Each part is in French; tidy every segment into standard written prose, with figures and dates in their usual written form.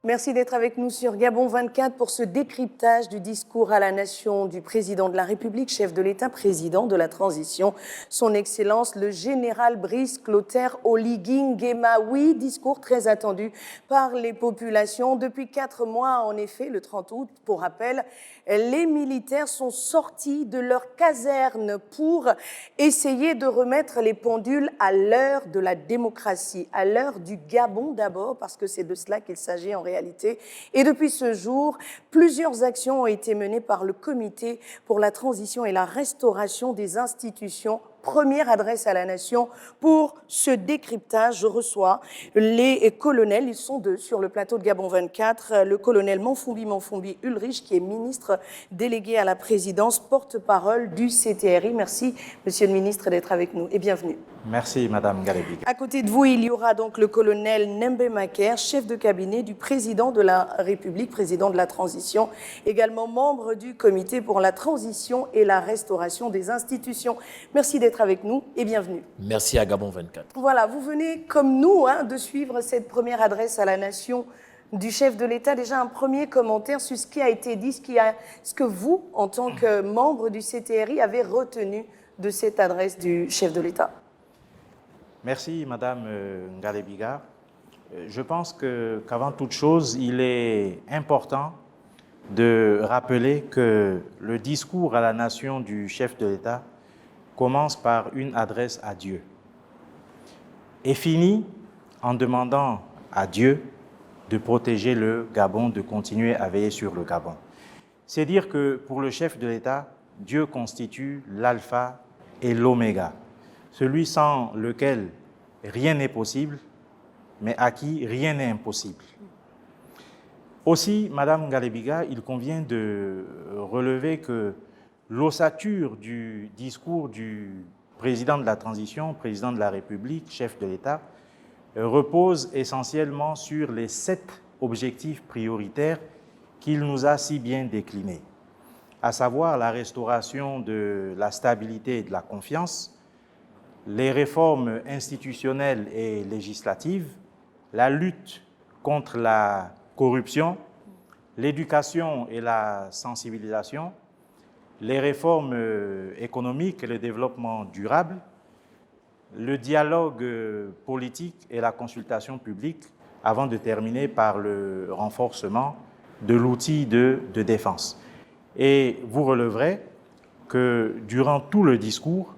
Merci d'être avec nous sur Gabon 24 pour ce décryptage du discours à la nation du président de la République, chef de l'État, président de la transition, son Excellence le général Brice Clotaire Oligui Nguema. Oui, discours très attendu par les populations. Depuis 4 mois, en effet, le 30 août, pour rappel, les militaires sont sortis de leur caserne pour essayer de remettre les pendules à l'heure de la démocratie, à l'heure du Gabon d'abord, parce que c'est de cela qu'il s'agit en réalité. Et depuis ce jour, plusieurs actions ont été menées par le Comité pour la transition et la restauration des institutions. Première adresse à la nation pour ce décryptage. Je reçois les colonels, ils sont deux sur le plateau de Gabon 24, le colonel Manfumbi Ulrich, qui est ministre délégué à la présidence, porte-parole du CTRI. Merci, monsieur le ministre, d'être avec nous et bienvenue. Merci, madame Galebiga. À côté de vous, il y aura donc le colonel Nembe Maker, chef de cabinet du président de la République, président de la transition, également membre du comité pour la transition et la restauration des institutions. Merci d'être avec nous et bienvenue. Merci à Gabon 24. Voilà, vous venez comme nous de suivre cette première adresse à la nation du chef de l'État. Déjà un premier commentaire sur ce qui a été dit, ce que vous, en tant que membre du CTRI, avez retenu de cette adresse du chef de l'État. Merci, madame Galebiga. Je pense qu'avant toute chose, il est important de rappeler que le discours à la nation du chef de l'État commence par une adresse à Dieu et finit en demandant à Dieu de protéger le Gabon, de continuer à veiller sur le Gabon. C'est dire que pour le chef de l'État, Dieu constitue l'alpha et l'oméga, celui sans lequel rien n'est possible, mais à qui rien n'est impossible. Aussi, madame Galebiga, il convient de relever que l'ossature du discours du président de la transition, président de la République, chef de l'État, repose essentiellement sur les 7 objectifs prioritaires qu'il nous a si bien déclinés, à savoir la restauration de la stabilité et de la confiance, les réformes institutionnelles et législatives, la lutte contre la corruption, l'éducation et la sensibilisation, les réformes économiques et le développement durable, le dialogue politique et la consultation publique, avant de terminer par le renforcement de l'outil de défense. Et vous releverez que durant tout le discours,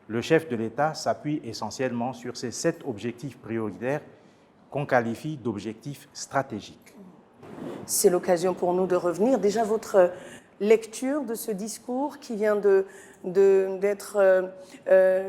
le chef de l'État s'appuie essentiellement sur ces 7 objectifs prioritaires qu'on qualifie d'objectifs stratégiques. C'est l'occasion pour nous de revenir. Déjà, votre lecture de ce discours qui vient d'être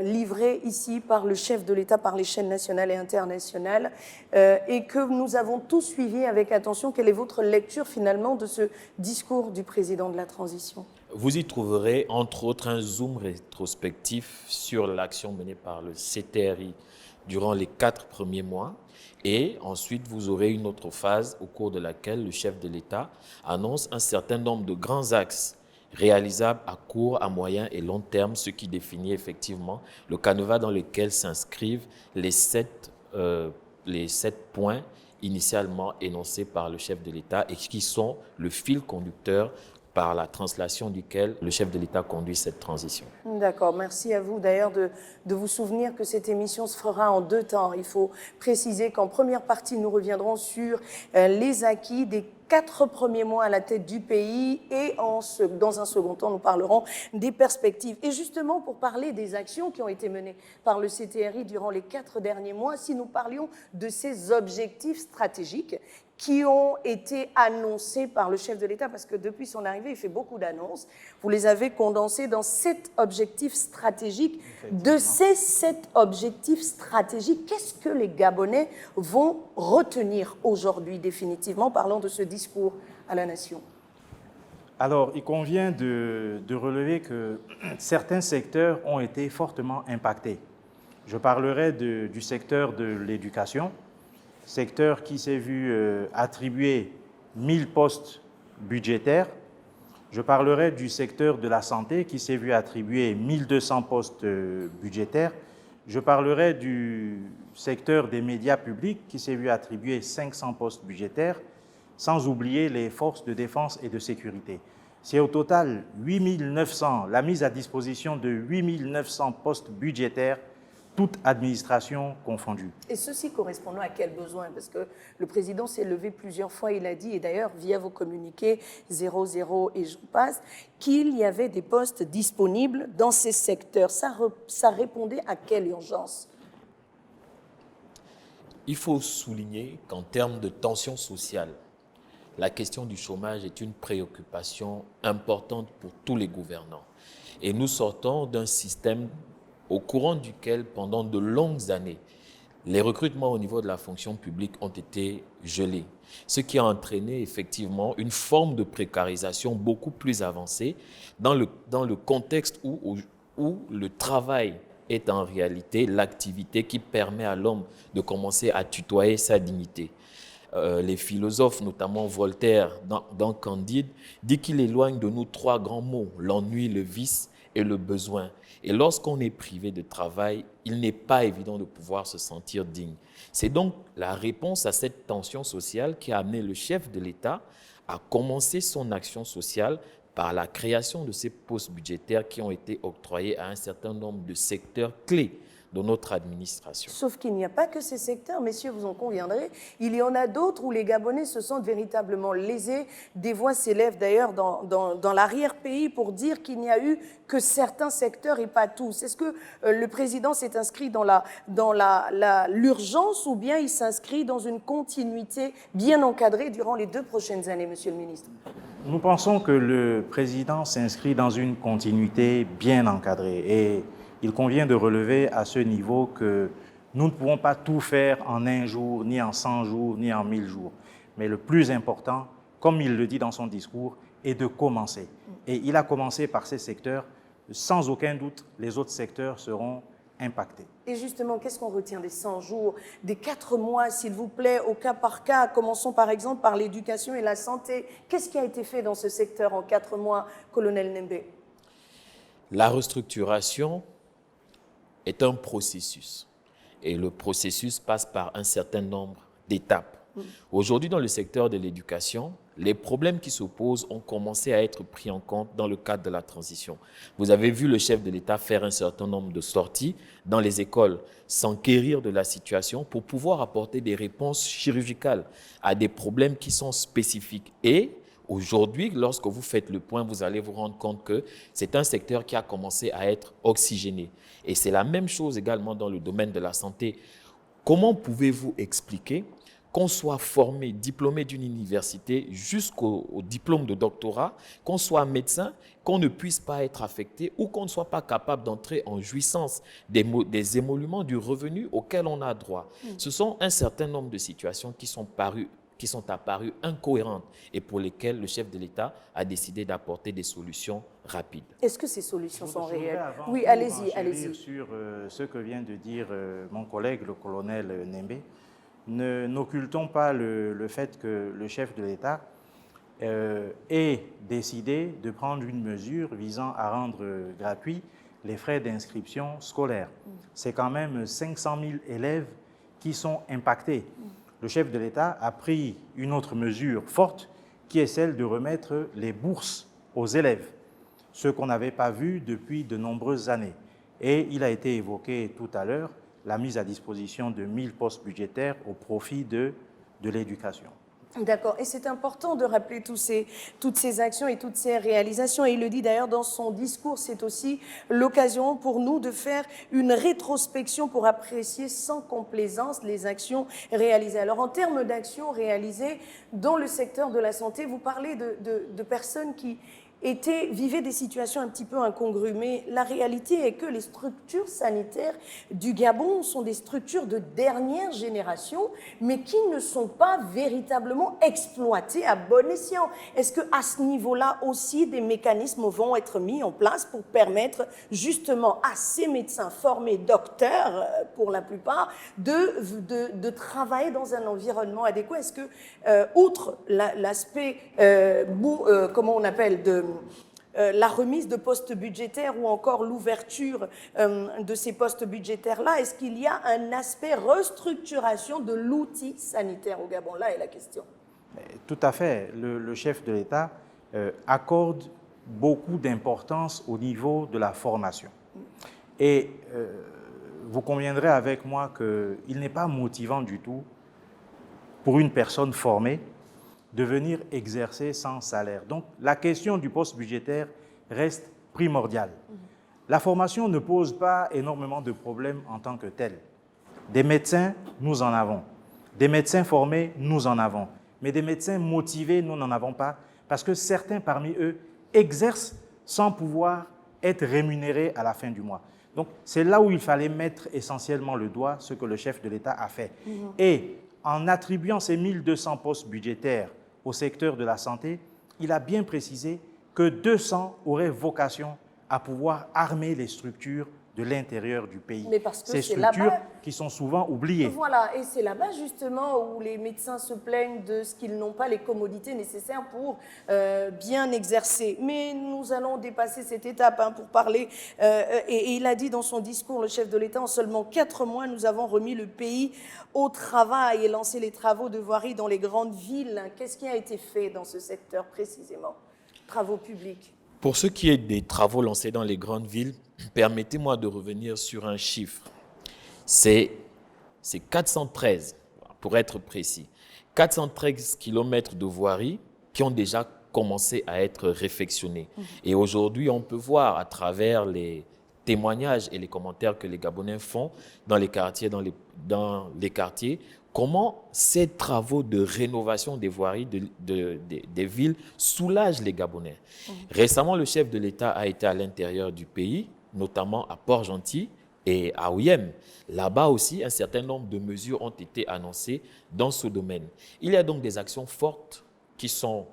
livré ici par le chef de l'État, par les chaînes nationales et internationales, et que nous avons tous suivi avec attention. Quelle est votre lecture finalement de ce discours du président de la transition ? Vous y trouverez entre autres un zoom rétrospectif sur l'action menée par le CTRI durant les 4 premiers mois. Et ensuite, vous aurez une autre phase au cours de laquelle le chef de l'État annonce un certain nombre de grands axes réalisables à court, à moyen et long terme, ce qui définit effectivement le canevas dans lequel s'inscrivent les 7 points initialement énoncés par le chef de l'État et qui sont le fil conducteur par la translation duquel le chef de l'État conduit cette transition. D'accord, merci à vous d'ailleurs de vous souvenir que cette émission se fera en 2 temps. Il faut préciser qu'en première partie, nous reviendrons sur les acquis des 4 premiers mois à la tête du pays et dans un second temps, nous parlerons des perspectives. Et justement, pour parler des actions qui ont été menées par le CTRI durant les 4 derniers mois, si nous parlions de ces objectifs stratégiques qui ont été annoncés par le chef de l'État, parce que depuis son arrivée, il fait beaucoup d'annonces. Vous les avez condensés dans 7 objectifs stratégiques. De ces 7 objectifs stratégiques, qu'est-ce que les Gabonais vont retenir aujourd'hui définitivement? Parlons de ce discours à la nation. Alors, il convient de relever que certains secteurs ont été fortement impactés. Je parlerai du secteur de l'éducation, secteur qui s'est vu attribuer 1000 postes budgétaires. Je parlerai du secteur de la santé qui s'est vu attribuer 1200 postes budgétaires. Je parlerai du secteur des médias publics qui s'est vu attribuer 500 postes budgétaires. sans oublier les forces de défense et de sécurité. C'est au total 8 900, la mise à disposition de 8 900 postes budgétaires, toute administration confondue. Et ceci correspondant à quel besoin? Parce que le président s'est levé plusieurs fois, il a dit, et d'ailleurs via vos communiqués 00 et j'en passe, qu'il y avait des postes disponibles dans ces secteurs. Ça répondait à quelle urgence? Il faut souligner qu'en termes de tension sociale, la question du chômage est une préoccupation importante pour tous les gouvernants. Et nous sortons d'un système au courant duquel, pendant de longues années, les recrutements au niveau de la fonction publique ont été gelés. Ce qui a entraîné effectivement une forme de précarisation beaucoup plus avancée dans le contexte où le travail est en réalité l'activité qui permet à l'homme de commencer à tutoyer sa dignité. Les philosophes, notamment Voltaire, dans Candide, dit qu'il éloigne de nous trois grands mots, l'ennui, le vice et le besoin. Et lorsqu'on est privé de travail, il n'est pas évident de pouvoir se sentir digne. C'est donc la réponse à cette tension sociale qui a amené le chef de l'État à commencer son action sociale par la création de ces postes budgétaires qui ont été octroyés à un certain nombre de secteurs clés de notre administration. Sauf qu'il n'y a pas que ces secteurs, messieurs, vous en conviendrez. Il y en a d'autres où les Gabonais se sentent véritablement lésés. Des voix s'élèvent d'ailleurs dans l'arrière-pays pour dire qu'il n'y a eu que certains secteurs et pas tous. Est-ce que le président s'est inscrit dans l'urgence ou bien il s'inscrit dans une continuité bien encadrée durant les 2 prochaines années, monsieur le ministre? Nous pensons que le président s'inscrit dans une continuité bien encadrée et il convient de relever à ce niveau que nous ne pouvons pas tout faire en 1 jour, ni en 100 jours, ni en 1000 jours. Mais le plus important, comme il le dit dans son discours, est de commencer. Et il a commencé par ces secteurs. Sans aucun doute, les autres secteurs seront impactés. Et justement, qu'est-ce qu'on retient des 100 jours, des 4 mois, s'il vous plaît, au cas par cas? Commençons par exemple par l'éducation et la santé. Qu'est-ce qui a été fait dans ce secteur en 4 mois, colonel Nembe? La restructuration est un processus. Et le processus passe par un certain nombre d'étapes. Aujourd'hui, dans le secteur de l'éducation, les problèmes qui se posent ont commencé à être pris en compte dans le cadre de la transition. Vous avez vu le chef de l'État faire un certain nombre de sorties dans les écoles, s'enquérir de la situation pour pouvoir apporter des réponses chirurgicales à des problèmes qui sont spécifiques. Et aujourd'hui, lorsque vous faites le point, vous allez vous rendre compte que c'est un secteur qui a commencé à être oxygéné. Et c'est la même chose également dans le domaine de la santé. Comment pouvez-vous expliquer qu'on soit formé, diplômé d'une université jusqu'au diplôme de doctorat, qu'on soit médecin, qu'on ne puisse pas être affecté ou qu'on ne soit pas capable d'entrer en jouissance des émoluments du revenu auquel on a droit? Ce sont un certain nombre de situations qui sont apparues incohérentes et pour lesquelles le chef de l'État a décidé d'apporter des solutions rapides. Est-ce que ces solutions sont réelles? Oui, allez-y. allez-y. Sur ce que vient de dire mon collègue, le colonel Nembe, n'occultons pas le fait que le chef de l'État ait décidé de prendre une mesure visant à rendre gratuits les frais d'inscription scolaire. C'est quand même 500 000 élèves qui sont impactés. Le chef de l'État a pris une autre mesure forte qui est celle de remettre les bourses aux élèves, ce qu'on n'avait pas vu depuis de nombreuses années. Et il a été évoqué tout à l'heure la mise à disposition de 1000 postes budgétaires au profit de l'éducation. D'accord. Et c'est important de rappeler toutes ces actions et toutes ces réalisations. Et il le dit d'ailleurs dans son discours, c'est aussi l'occasion pour nous de faire une rétrospection pour apprécier sans complaisance les actions réalisées. Alors en termes d'actions réalisées dans le secteur de la santé, vous parlez de personnes qui vivaient des situations un petit peu incongrues. Mais la réalité est que les structures sanitaires du Gabon sont des structures de dernière génération, mais qui ne sont pas véritablement exploitées à bon escient. Est-ce qu'à ce niveau-là aussi, des mécanismes vont être mis en place pour permettre justement à ces médecins formés, docteurs pour la plupart, de travailler dans un environnement adéquat? Est-ce que, outre l'aspect, comment on appelle, la remise de postes budgétaires ou encore l'ouverture de ces postes budgétaires-là, est-ce qu'il y a un aspect restructuration de l'outil sanitaire au Gabon? Là est la question. Tout à fait. Le chef de l'État accorde beaucoup d'importance au niveau de la formation. Et vous conviendrez avec moi qu'il n'est pas motivant du tout pour une personne formée de venir exercer sans salaire. Donc, la question du poste budgétaire reste primordiale. La formation ne pose pas énormément de problèmes en tant que telle. Des médecins, nous en avons. Des médecins formés, nous en avons. Mais des médecins motivés, nous n'en avons pas, parce que certains parmi eux exercent sans pouvoir être rémunérés à la fin du mois. Donc, c'est là où il fallait mettre essentiellement le doigt, ce que le chef de l'État a fait. Et en attribuant ces 1200 postes budgétaires au secteur de la santé, il a bien précisé que 200 auraient vocation à pouvoir armer les structures de l'intérieur du pays. Mais parce que ces c'est structures là-bas, qui sont souvent oubliées. Voilà, et c'est là-bas justement où les médecins se plaignent de ce qu'ils n'ont pas les commodités nécessaires pour bien exercer. Mais nous allons dépasser cette étape pour parler. Et il a dit dans son discours, le chef de l'État, en seulement 4 mois, nous avons remis le pays au travail et lancé les travaux de voirie dans les grandes villes. Qu'est-ce qui a été fait dans ce secteur précisément? Travaux publics. Pour ce qui est des travaux lancés dans les grandes villes, permettez-moi de revenir sur un chiffre. C'est 413, pour être précis, 413 kilomètres de voirie qui ont déjà commencé à être réfectionnés. Et aujourd'hui, on peut voir à travers les témoignages et les commentaires que les Gabonais font dans les quartiers, comment ces travaux de rénovation des voiries des villes soulagent les Gabonais. Récemment, le chef de l'État a été à l'intérieur du pays, notamment à Port-Gentil et à Ouième. Là-bas aussi, un certain nombre de mesures ont été annoncées dans ce domaine. Il y a donc des actions fortes qui sont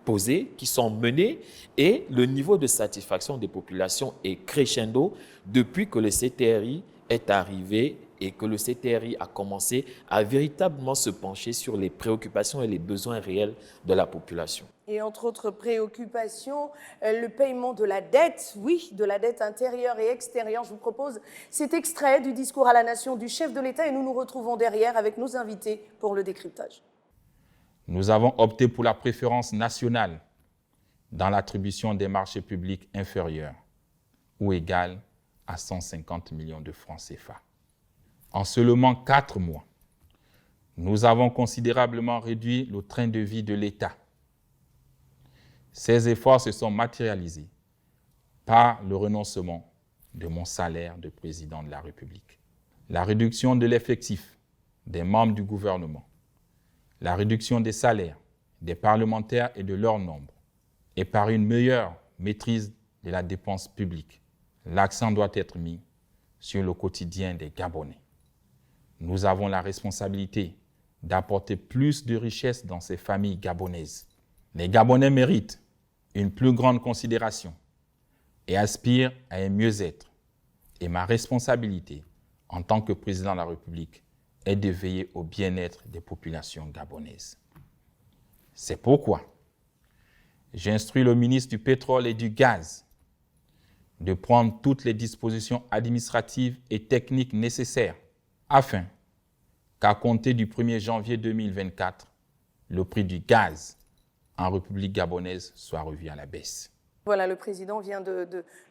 posées, qui sont menées, et le niveau de satisfaction des populations est crescendo depuis que le CTRI est arrivé et que le CTRI a commencé à véritablement se pencher sur les préoccupations et les besoins réels de la population. Et entre autres préoccupations, le paiement de la dette, oui, de la dette intérieure et extérieure. Je vous propose cet extrait du discours à la nation du chef de l'État et nous nous retrouvons derrière avec nos invités pour le décryptage. Nous avons opté pour la préférence nationale dans l'attribution des marchés publics inférieurs ou égales à 150 millions de francs CFA. En seulement 4 mois, nous avons considérablement réduit le train de vie de l'État. Ces efforts se sont matérialisés par le renoncement de mon salaire de président de la République, la réduction de l'effectif des membres du gouvernement, la réduction des salaires des parlementaires et de leur nombre, et par une meilleure maîtrise de la dépense publique. L'accent doit être mis sur le quotidien des Gabonais. Nous avons la responsabilité d'apporter plus de richesse dans ces familles gabonaises. Les Gabonais méritent une plus grande considération et aspirent à un mieux-être. Et ma responsabilité en tant que président de la République est de veiller au bien-être des populations gabonaises. C'est pourquoi j'instruis le ministre du Pétrole et du Gaz de prendre toutes les dispositions administratives et techniques nécessaires afin qu'à compter du 1er janvier 2024, le prix du gaz en République gabonaise soit revu à la baisse. Voilà, le président vient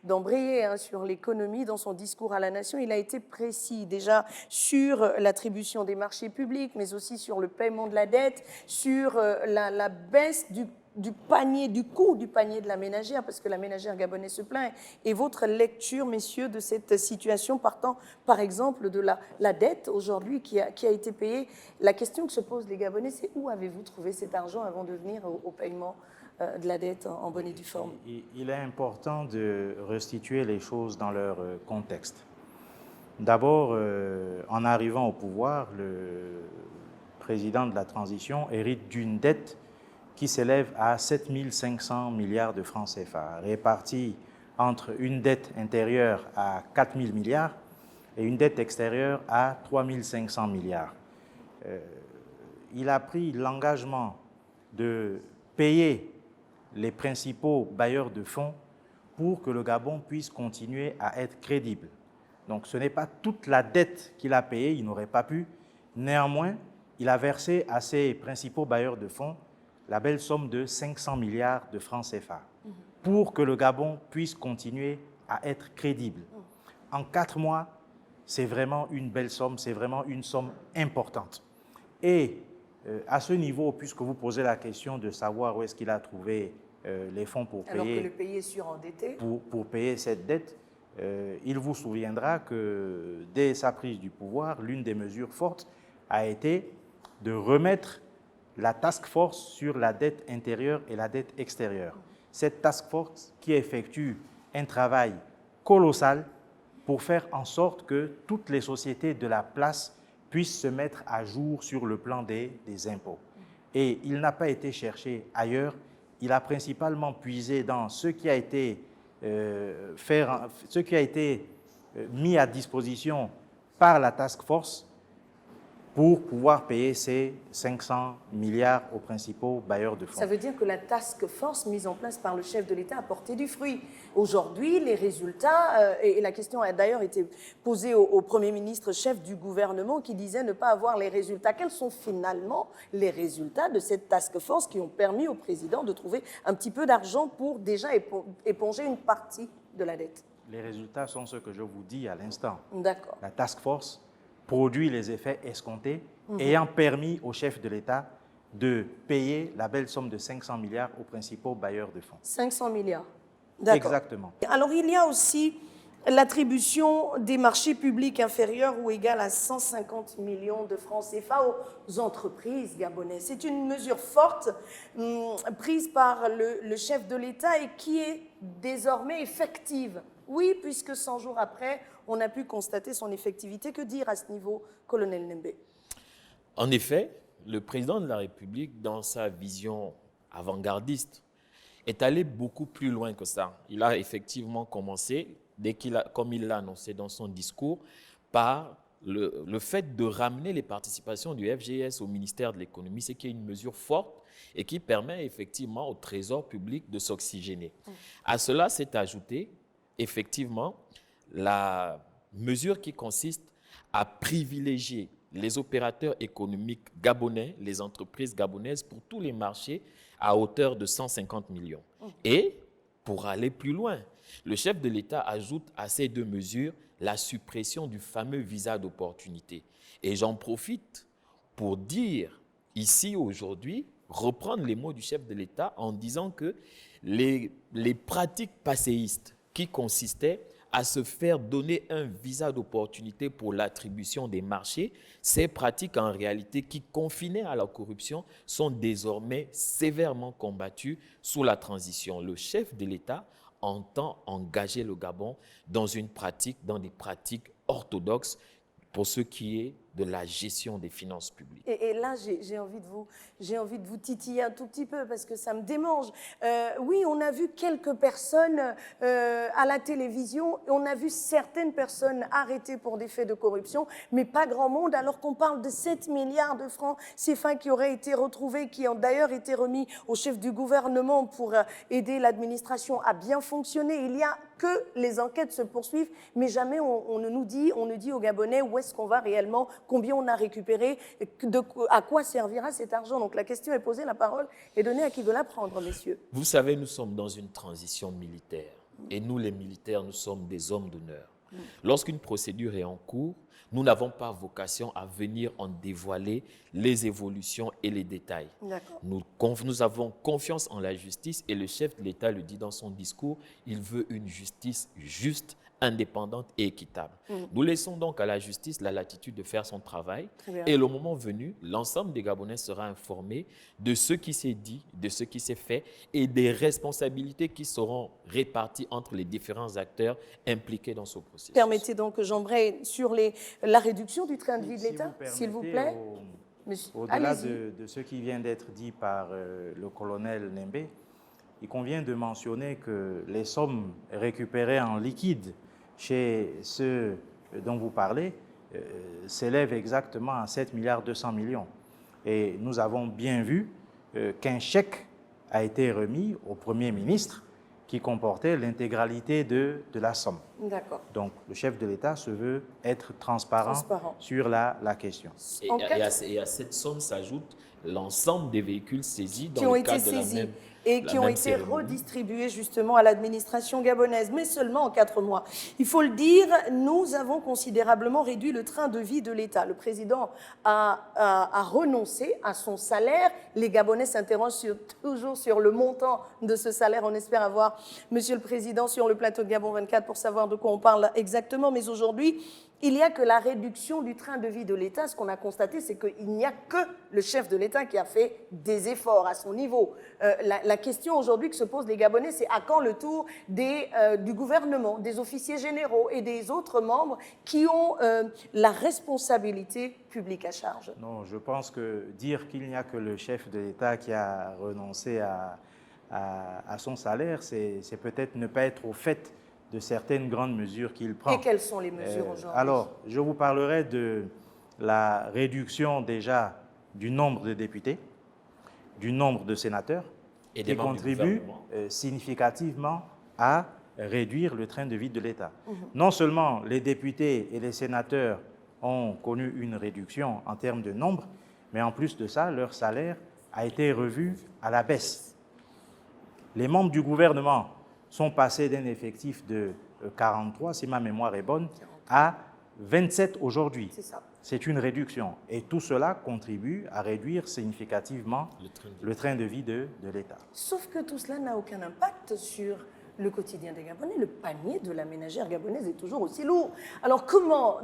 d'embrayer sur l'économie dans son discours à la nation. Il a été précis déjà sur l'attribution des marchés publics, mais aussi sur le paiement de la dette, sur la baisse du panier, du coût du panier de la ménagère, parce que la ménagère gabonaise se plaint. Et votre lecture, messieurs, de cette situation partant, par exemple, de la dette aujourd'hui qui a été payée. La question que se posent les Gabonais, c'est où avez-vous trouvé cet argent avant de venir au paiement de la dette en bonne et due forme? Il est important de restituer les choses dans leur contexte. D'abord, en arrivant au pouvoir, le président de la transition hérite d'une dette qui s'élève à 7 500 milliards de francs CFA, répartie entre une dette intérieure à 4 000 milliards et une dette extérieure à 3 500 milliards. Il a pris l'engagement de payer les principaux bailleurs de fonds pour que le Gabon puisse continuer à être crédible. Donc ce n'est pas toute la dette qu'il a payée, il n'aurait pas pu. Néanmoins, il a versé à ses principaux bailleurs de fonds la belle somme de 500 milliards de francs CFA pour que le Gabon puisse continuer à être crédible. En 4 mois, c'est vraiment une belle somme, c'est vraiment une somme importante. Et à ce niveau, puisque vous posez la question de savoir où est-ce qu'il a trouvé les fonds pour Alors payer, que le pays est surendetté. pour payer cette dette, il vous souviendra que dès sa prise du pouvoir, l'une des mesures fortes a été de remettre la task force sur la dette intérieure et la dette extérieure. Cette task force qui effectue un travail colossal pour faire en sorte que toutes les sociétés de la place puissent se mettre à jour sur le plan des impôts. Et il n'a pas été cherché ailleurs, il a principalement puisé dans ce qui a été, mis à disposition par la task force pour pouvoir payer ces 500 milliards aux principaux bailleurs de fonds. Ça veut dire que la task force mise en place par le chef de l'État a porté du fruit. Aujourd'hui, les résultats, et la question a d'ailleurs été posée au Premier ministre, chef du gouvernement, qui disait ne pas avoir les résultats. Quels sont finalement les résultats de cette task force qui ont permis au président de trouver un petit peu d'argent pour déjà éponger une partie de la dette? Les résultats sont ceux que je vous dis à l'instant. D'accord. La task force produit les effets escomptés, ayant permis au chef de l'État de payer la belle somme de 500 milliards aux principaux bailleurs de fonds. 500 milliards. D'accord. Exactement. Alors, il y a aussi l'attribution des marchés publics inférieurs ou égales à 150 millions de francs CFA aux entreprises gabonaises. C'est une mesure forte prise par le chef de l'État et qui est désormais effective. Oui, puisque 100 jours après, on a pu constater son effectivité. Que dire à ce niveau, colonel Nembe? En effet, le président de la République, dans sa vision avant-gardiste, est allé beaucoup plus loin que ça. Il a effectivement commencé, comme il l'a annoncé dans son discours, par le fait de ramener les participations du FGS au ministère de l'économie, ce qui est une mesure forte et qui permet effectivement au trésor public de s'oxygéner. À cela s'est ajouté effectivement la mesure qui consiste à privilégier les opérateurs économiques gabonais, les entreprises gabonaises pour tous les marchés à hauteur de 150 millions. Et pour aller plus loin, le chef de l'État ajoute à ces deux mesures la suppression du fameux visa d'opportunité. Et j'en profite pour dire ici aujourd'hui, reprendre les mots du chef de l'État en disant que les pratiques passéistes qui consistaient à se faire donner un visa d'opportunité pour l'attribution des marchés, ces pratiques en réalité qui confinaient à la corruption sont désormais sévèrement combattues sous la transition. Le chef de l'État entend engager le Gabon dans des pratiques orthodoxes pour ce qui est de la gestion des finances publiques. Et là, j'ai envie de vous titiller un tout petit peu parce que ça me démange. Oui, on a vu quelques personnes à la télévision, on a vu certaines personnes arrêtées pour des faits de corruption, mais pas grand monde, alors qu'on parle de 7 milliards de francs CFA qui auraient été retrouvés, qui ont d'ailleurs été remis au chef du gouvernement pour aider l'administration à bien fonctionner. Il y a que les enquêtes se poursuivent, mais jamais on ne dit aux Gabonais où est-ce qu'on va réellement, combien on a récupéré, à quoi servira cet argent. Donc la question est posée, la parole est donnée à qui veut la prendre, messieurs. Vous savez, nous sommes dans une transition militaire et nous, les militaires, nous sommes des hommes d'honneur. Lorsqu'une procédure est en cours, nous n'avons pas vocation à venir en dévoiler les évolutions et les détails. Nous avons confiance en la justice et le chef de l'État le dit dans son discours, il veut une justice juste, indépendante et équitable. Nous laissons donc à la justice la latitude de faire son travail et le moment venu, l'ensemble des Gabonais sera informé de ce qui s'est dit, de ce qui s'est fait et des responsabilités qui seront réparties entre les différents acteurs impliqués dans ce processus. Permettez donc que j'embraye sur la réduction du train de vie de l'État, s'il vous plaît. Au-delà de ce qui vient d'être dit par le colonel Nembe, il convient de mentionner que les sommes récupérées en liquide chez ceux dont vous parlez s'élèvent exactement à 7 milliards 200 millions. Et nous avons bien vu qu'un chèque a été remis au Premier ministre qui comportait l'intégralité de la somme. D'accord. Donc, le chef de l'État se veut être transparent sur la question. Et à cette somme s'ajoute l'ensemble des véhicules saisis qui dans ont le été cadre de la saisis même et la qui ont même été cérémonie. redistribués justement à l'administration gabonaise, mais seulement en 4 mois. Il faut le dire, nous avons considérablement réduit le train de vie de l'État. Le président a renoncé à son salaire. Les Gabonais s'interrogent toujours sur le montant de ce salaire. On espère avoir Monsieur le Président sur le plateau de Gabon 24 pour savoir de quoi on parle exactement. Mais aujourd'hui, il n'y a que la réduction du train de vie de l'État. Ce qu'on a constaté, c'est qu'il n'y a que le chef de l'État qui a fait des efforts à son niveau. La question aujourd'hui que se posent les Gabonais, c'est à quand le tour du gouvernement, des officiers généraux et des autres membres qui ont la responsabilité publique à charge? Non, je pense que dire qu'il n'y a que le chef de l'État qui a renoncé à son salaire, c'est peut-être ne pas être au fait de certaines grandes mesures qu'il prend. Et quelles sont les mesures aujourd'hui? Alors, je vous parlerai de la réduction déjà du nombre de députés, du nombre de sénateurs, Et qui contribuent significativement à réduire le train de vie de l'État. Non seulement les députés et les sénateurs ont connu une réduction en termes de nombre, mais en plus de ça, leur salaire a été revu à la baisse. Les membres du gouvernement sont passés d'un effectif de 43, si ma mémoire est bonne, à 27 aujourd'hui. C'est ça. C'est une réduction. Et tout cela contribue à réduire significativement le train de vie de l'État. Sauf que tout cela n'a aucun impact sur le quotidien des Gabonais. Le panier de la ménagère gabonaise est toujours aussi lourd. Alors comment,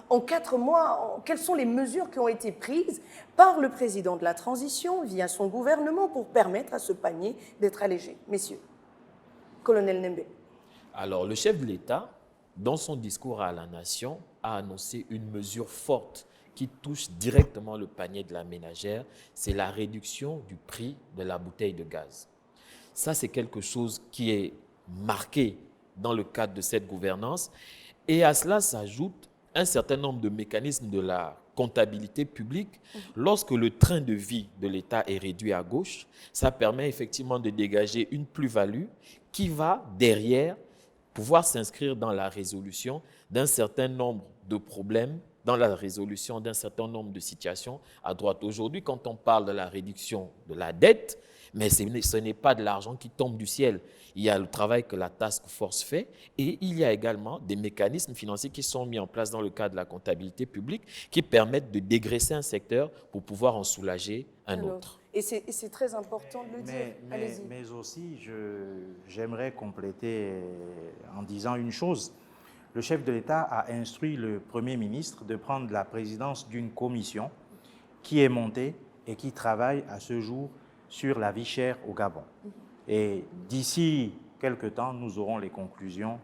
en 4 mois, quelles sont les mesures qui ont été prises par le président de la transition via son gouvernement pour permettre à ce panier d'être allégé? Messieurs, colonel Nembe. Alors, le chef de l'État, dans son discours à la nation, a annoncé une mesure forte qui touche directement le panier de la ménagère, c'est la réduction du prix de la bouteille de gaz. Ça, c'est quelque chose qui est marqué dans le cadre de cette gouvernance. Et à cela s'ajoute un certain nombre de mécanismes de la comptabilité publique. Lorsque le train de vie de l'État est réduit à gauche, ça permet effectivement de dégager une plus-value qui va derrière pouvoir s'inscrire dans la résolution d'un certain nombre de problèmes, dans la résolution d'un certain nombre de situations à droite. Aujourd'hui, quand on parle de la réduction de la dette, mais ce n'est pas de l'argent qui tombe du ciel. Il y a le travail que la task force fait et il y a également des mécanismes financiers qui sont mis en place dans le cadre de la comptabilité publique qui permettent de dégraisser un secteur pour pouvoir en soulager un autre. Et c'est très important de le dire. Allez-y. Mais aussi, j'aimerais compléter en disant une chose. Le chef de l'État a instruit le Premier ministre de prendre la présidence d'une commission qui est montée et qui travaille à ce jour sur la vie chère au Gabon. Et d'ici quelques temps, nous aurons les conclusions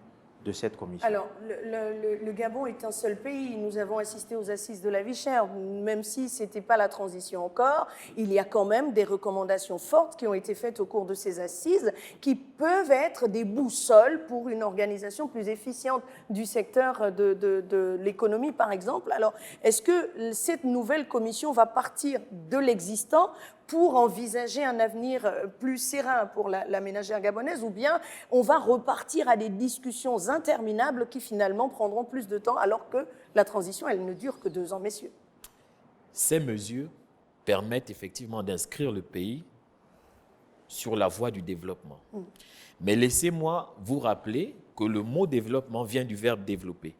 de cette commission. Alors, le Gabon est un seul pays. Nous avons assisté aux assises de la vie chère, même si ce n'était pas la transition encore. Il y a quand même des recommandations fortes qui ont été faites au cours de ces assises qui peuvent être des boussoles pour une organisation plus efficiente du secteur de l'économie, par exemple. Alors, est-ce que cette nouvelle commission va partir de l'existant pour envisager un avenir plus serein pour la ménagère gabonaise, ou bien on va repartir à des discussions interminables qui finalement prendront plus de temps alors que la transition, elle ne dure que 2 ans, messieurs? Ces mesures permettent effectivement d'inscrire le pays sur la voie du développement. Mais laissez-moi vous rappeler que le mot développement vient du verbe développer.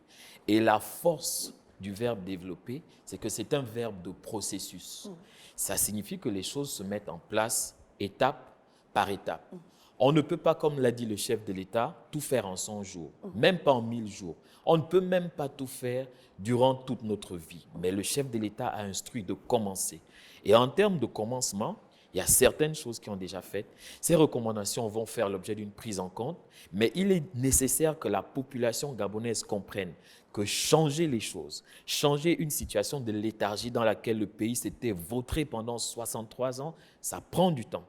Et la force du verbe développer, c'est que c'est un verbe de processus. Ça signifie que les choses se mettent en place étape par étape. On ne peut pas, comme l'a dit le chef de l'État, tout faire en 100 jours, même pas en 1000 jours. On ne peut même pas tout faire durant toute notre vie. Mais le chef de l'État a instruit de commencer. Et en termes de commencement, il y a certaines choses qui ont déjà faites. Ces recommandations vont faire l'objet d'une prise en compte, mais il est nécessaire que la population gabonaise comprenne que changer les choses, changer une situation de léthargie dans laquelle le pays s'était vautré pendant 63 ans, ça prend du temps.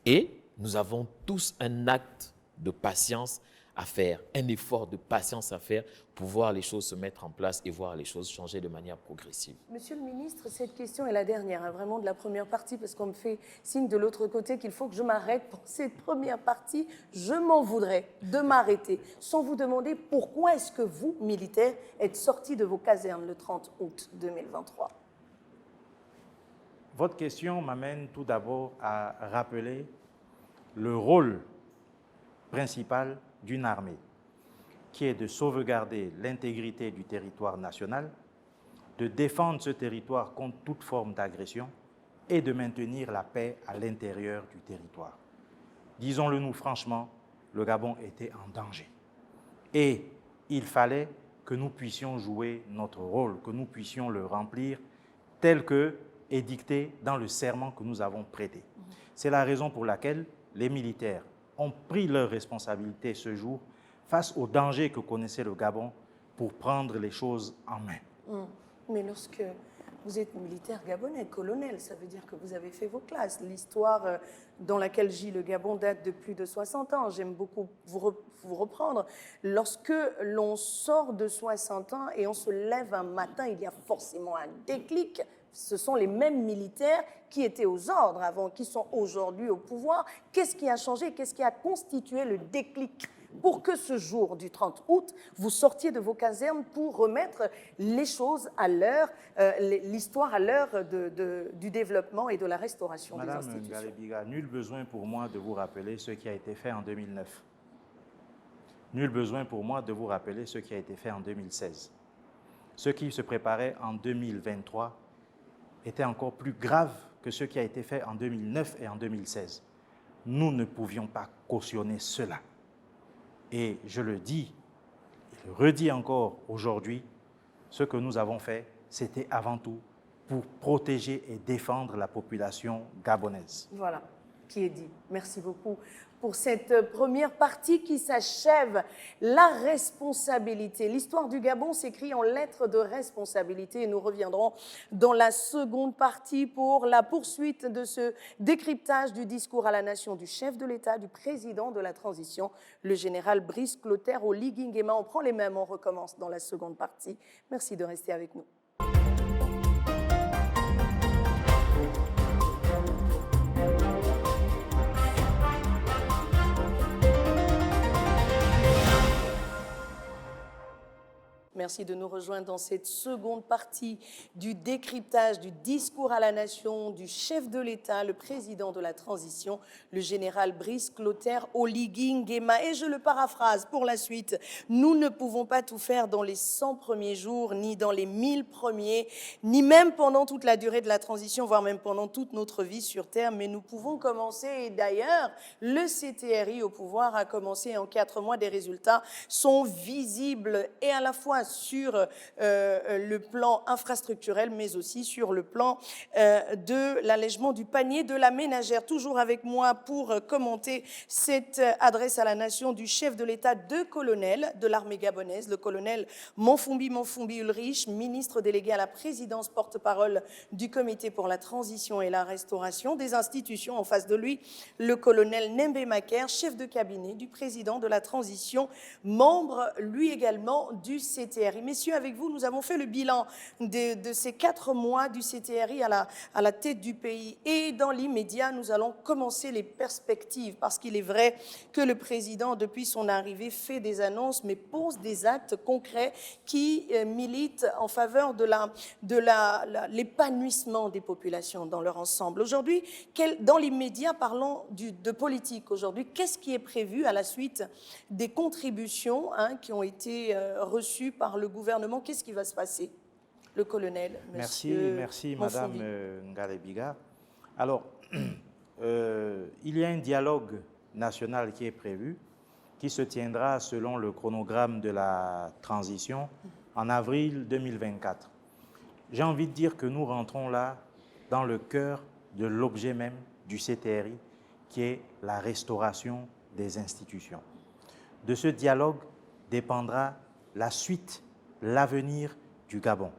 Et nous avons tous un acte de patience à faire, un effort de patience à faire pour voir les choses se mettre en place et voir les choses changer de manière progressive. Monsieur le ministre, cette question est la dernière, hein, vraiment de la première partie, parce qu'on me fait signe de l'autre côté qu'il faut que je m'arrête pour cette première partie. Je m'en voudrais de m'arrêter sans vous demander pourquoi est-ce que vous, militaires, êtes sortis de vos casernes le 30 août 2023. Votre question m'amène tout d'abord à rappeler le rôle principal d'une armée, qui est de sauvegarder l'intégrité du territoire national, de défendre ce territoire contre toute forme d'agression et de maintenir la paix à l'intérieur du territoire. Disons-le nous franchement, le Gabon était en danger. Et il fallait que nous puissions jouer notre rôle, que nous puissions le remplir tel que est dicté dans le serment que nous avons prêté. C'est la raison pour laquelle les militaires ont pris leurs responsabilités ce jour face au danger que connaissait le Gabon pour prendre les choses en main. Mais lorsque vous êtes militaire gabonais, colonel, ça veut dire que vous avez fait vos classes. L'histoire dans laquelle gît le Gabon date de plus de 60 ans. J'aime beaucoup vous reprendre. Lorsque l'on sort de 60 ans et on se lève un matin, il y a forcément un déclic. Ce sont les mêmes militaires qui étaient aux ordres avant, qui sont aujourd'hui au pouvoir. Qu'est-ce qui a changé? Qu'est-ce qui a constitué le déclic pour que ce jour du 30 août, vous sortiez de vos casernes pour remettre les choses à l'heure, l'histoire à l'heure du développement et de la restauration des institutions? Madame Ngalebiga, nul besoin pour moi de vous rappeler ce qui a été fait en 2009. Nul besoin pour moi de vous rappeler ce qui a été fait en 2016. Ce qui se préparait en 2023 était encore plus grave que ce qui a été fait en 2009 et en 2016. Nous ne pouvions pas cautionner cela. Et je le dis, et le redis encore aujourd'hui, ce que nous avons fait, c'était avant tout pour protéger et défendre la population gabonaise. Voilà, qui est dit. Merci beaucoup pour cette première partie qui s'achève. La responsabilité. L'histoire du Gabon s'écrit en lettres de responsabilité et nous reviendrons dans la seconde partie pour la poursuite de ce décryptage du discours à la nation du chef de l'État, du président de la transition, le général Brice Clotaire Oligui Nguema. On prend les mêmes, on recommence dans la seconde partie. Merci de rester avec nous. Merci de nous rejoindre dans cette seconde partie du décryptage du discours à la nation du chef de l'État, le président de la transition, le général Brice Clotaire Oligui Nguema. Et je le paraphrase pour la suite. Nous ne pouvons pas tout faire dans les 100 premiers jours, ni dans les 1000 premiers, ni même pendant toute la durée de la transition, voire même pendant toute notre vie sur Terre. Mais nous pouvons commencer, et d'ailleurs, le CTRI au pouvoir a commencé en 4 mois. Des résultats sont visibles et à la fois sur le plan infrastructurel, mais aussi sur le plan de l'allègement du panier de la ménagère. Toujours avec moi pour commenter cette adresse à la nation du chef de l'État, 2 colonels de l'armée gabonaise, le colonel Monfumbi Ulrich, ministre délégué à la présidence, porte-parole du comité pour la transition et la restauration des institutions. En face de lui, le colonel Nembe Maker, chef de cabinet du président de la transition, membre lui également du CTRI. Messieurs, avec vous, nous avons fait le bilan de ces 4 mois du CTRI à la tête du pays. Et dans l'immédiat, nous allons commencer les perspectives, parce qu'il est vrai que le président, depuis son arrivée, fait des annonces, mais pose des actes concrets qui militent en faveur de l'épanouissement des populations dans leur ensemble. Aujourd'hui, dans l'immédiat, parlons de politique. Aujourd'hui, qu'est-ce qui est prévu à la suite des contributions qui ont été reçues par le gouvernement? Qu'est-ce qui va se passer? Le colonel, Merci Madame Ngalebiga. Alors, il y a un dialogue national qui est prévu, qui se tiendra selon le chronogramme de la transition en avril 2024. J'ai envie de dire que nous rentrons là dans le cœur de l'objet même du CTRI, qui est la restauration des institutions. De ce dialogue dépendra la suite, l'avenir du Gabon.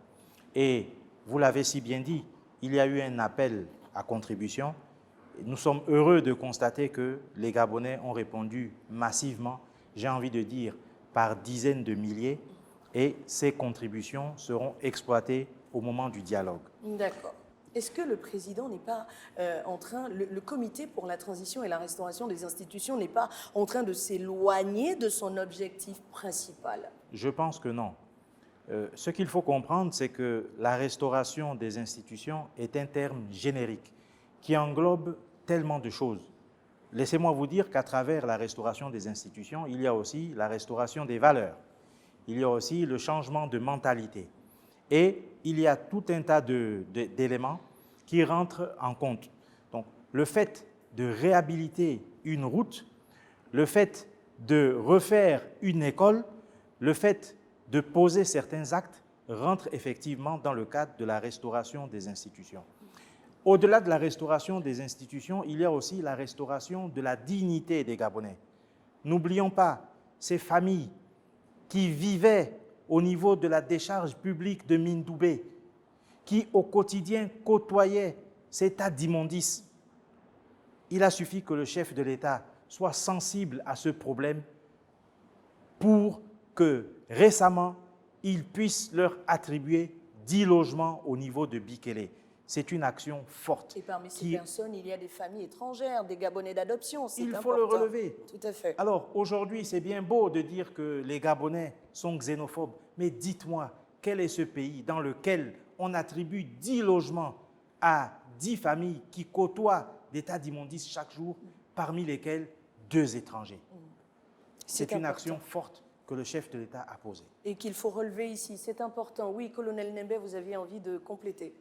Et vous l'avez si bien dit, il y a eu un appel à contribution. Nous sommes heureux de constater que les Gabonais ont répondu massivement j'ai envie de dire par dizaines de milliers, et ces contributions seront exploitées au moment du dialogue. D'accord. Est-ce que le président n'est pas en train, le comité pour la transition et la restauration des institutions n'est pas en train de s'éloigner de son objectif principal? Je pense que non. Ce qu'il faut comprendre, c'est que la restauration des institutions est un terme générique qui englobe tellement de choses. Laissez-moi vous dire qu'à travers la restauration des institutions, il y a aussi la restauration des valeurs. Il y a aussi le changement de mentalité. Et il y a tout un tas d'éléments qui rentrent en compte. Donc, le fait de réhabiliter une route, le fait de refaire une école, le fait de poser certains actes rentrent effectivement dans le cadre de la restauration des institutions. Au-delà de la restauration des institutions, il y a aussi la restauration de la dignité des Gabonais. N'oublions pas ces familles qui vivaient au niveau de la décharge publique de Mindoubé, qui au quotidien côtoyaient ces tas d'immondices. Il a suffi que le chef de l'État soit sensible à ce problème pour que récemment, il puisse leur attribuer 10 logements au niveau de Bikélé. C'est une action forte. Et parmi ces personnes, il y a des familles étrangères, des Gabonais d'adoption. Il faut le relever. Tout à fait. Alors, aujourd'hui, c'est bien beau de dire que les Gabonais sont xénophobes, mais dites-moi, quel est ce pays dans lequel on attribue 10 logements à 10 familles qui côtoient des tas d'immondices chaque jour, parmi lesquels 2 étrangers? C'est une action forte que le chef de l'État a posée. Et qu'il faut relever ici. C'est important. Oui, colonel Nembe, vous aviez envie de compléter.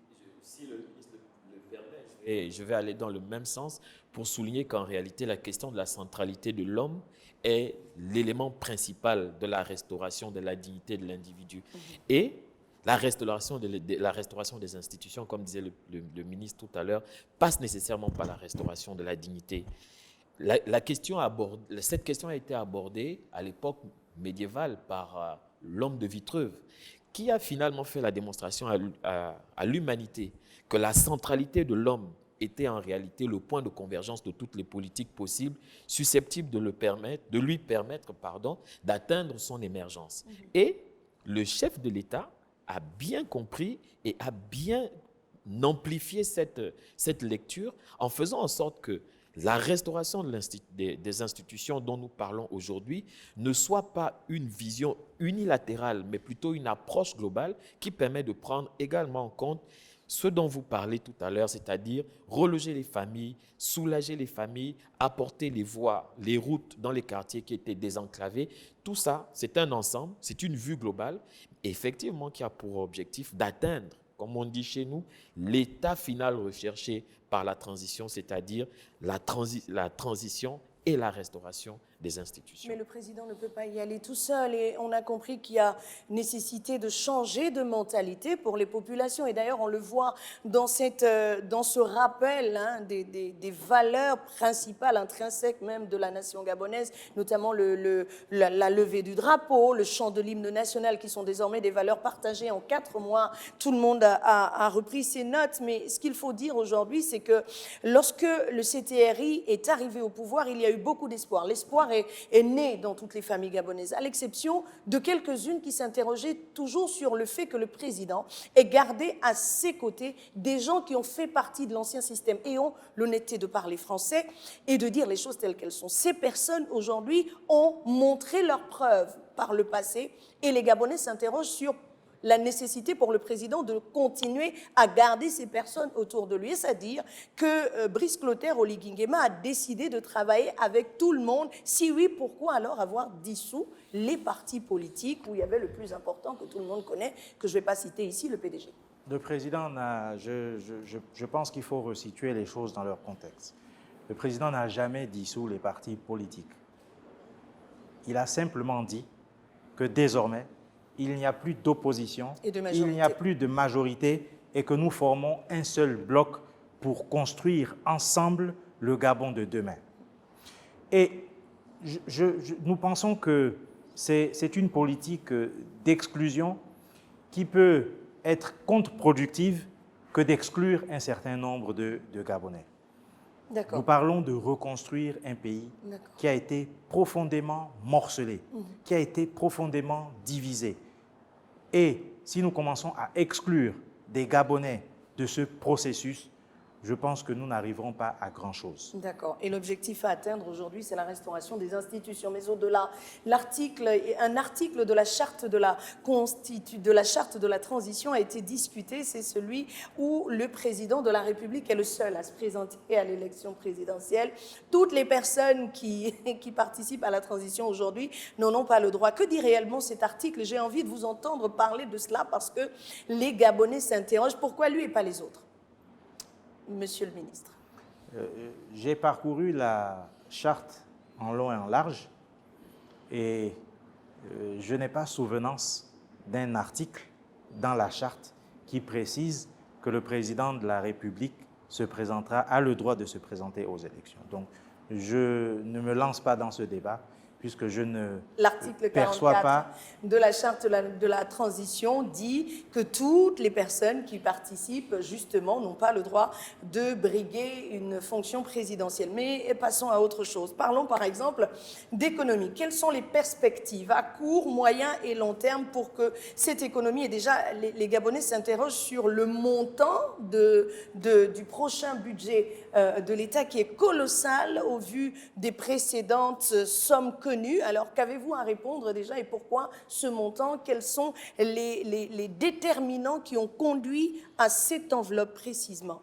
Si le ministre le permet, je vais aller dans le même sens pour souligner qu'en réalité, la question de la centralité de l'homme est l'élément principal de la restauration de la dignité de l'individu. Et la restauration des institutions, comme disait le ministre tout à l'heure, passe nécessairement par la restauration de la dignité. Cette question a été abordée à l'époque médiévale par l'homme de Vitreuve, qui a finalement fait la démonstration à l'humanité que la centralité de l'homme était en réalité le point de convergence de toutes les politiques possibles susceptibles de lui permettre d'atteindre son émergence. Et le chef de l'État a bien compris et a bien amplifié cette lecture en faisant en sorte que la restauration des institutions dont nous parlons aujourd'hui ne soit pas une vision unilatérale, mais plutôt une approche globale qui permet de prendre également en compte ce dont vous parlez tout à l'heure, c'est-à-dire reloger les familles, soulager les familles, apporter les voies, les routes dans les quartiers qui étaient désenclavés. Tout ça, c'est un ensemble, c'est une vue globale, effectivement, qui a pour objectif d'atteindre, comme on dit chez nous, l'état final recherché par la transition, c'est-à-dire la transition et la restauration des institutions. Mais le président ne peut pas y aller tout seul et on a compris qu'il y a nécessité de changer de mentalité pour les populations. Et d'ailleurs, on le voit dans ce rappel des valeurs principales, intrinsèques même de la nation gabonaise, notamment la levée du drapeau, le chant de l'hymne national qui sont désormais des valeurs partagées en 4 mois. Tout le monde a repris ses notes, mais ce qu'il faut dire aujourd'hui, c'est que lorsque le CTRI est arrivé au pouvoir, il y a eu beaucoup d'espoir. L'espoir est né dans toutes les familles gabonaises, à l'exception de quelques-unes qui s'interrogeaient toujours sur le fait que le président ait gardé à ses côtés des gens qui ont fait partie de l'ancien système et ont l'honnêteté de parler français et de dire les choses telles qu'elles sont. Ces personnes, aujourd'hui, ont montré leurs preuves par le passé et les Gabonais s'interrogent sur la nécessité pour le président de continuer à garder ces personnes autour de lui. C'est-à-dire que Brice Clotaire Oligui Nguema a décidé de travailler avec tout le monde. Si oui, pourquoi alors avoir dissous les partis politiques où il y avait le plus important que tout le monde connaît, que je ne vais pas citer ici, le PDG? Le président je pense qu'il faut resituer les choses dans leur contexte. Le président n'a jamais dissous les partis politiques. Il a simplement dit que désormais, il n'y a plus d'opposition, il n'y a plus de majorité et que nous formons un seul bloc pour construire ensemble le Gabon de demain. Et nous pensons que c'est une politique d'exclusion qui peut être contre-productive que d'exclure un certain nombre de Gabonais. D'accord. Nous parlons de reconstruire un pays D'accord. qui a été profondément morcelé, qui a été profondément divisé. Et si nous commençons à exclure des Gabonais de ce processus, je pense que nous n'arriverons pas à grand-chose. D'accord. Et l'objectif à atteindre aujourd'hui, c'est la restauration des institutions. Mais au-delà, un article de la charte de la charte de la transition a été discuté. C'est celui où le président de la République est le seul à se présenter à l'élection présidentielle. Toutes les personnes qui participent à la transition aujourd'hui n'en ont pas le droit. Que dit réellement cet article? J'ai envie de vous entendre parler de cela parce que les Gabonais s'interrogent. Pourquoi lui et pas les autres? Monsieur le ministre. J'ai parcouru la charte en long et en large et je n'ai pas souvenance d'un article dans la charte qui précise que le président de la République a le droit de se présenter aux élections. Donc, je ne me lance pas dans ce débat puisque je ne perçois pas. De la charte de la transition dit que toutes les personnes qui participent, justement, n'ont pas le droit de briguer une fonction présidentielle. Mais passons à autre chose. Parlons, par exemple, d'économie. Quelles sont les perspectives à court, moyen et long terme pour que cette économie, et déjà, les Gabonais s'interrogent sur le montant du prochain budget de l'État qui est colossal au vu des précédentes sommes connues. Alors, qu'avez-vous à répondre déjà et pourquoi ce montant? Quels sont les déterminants qui ont conduit à cette enveloppe précisément?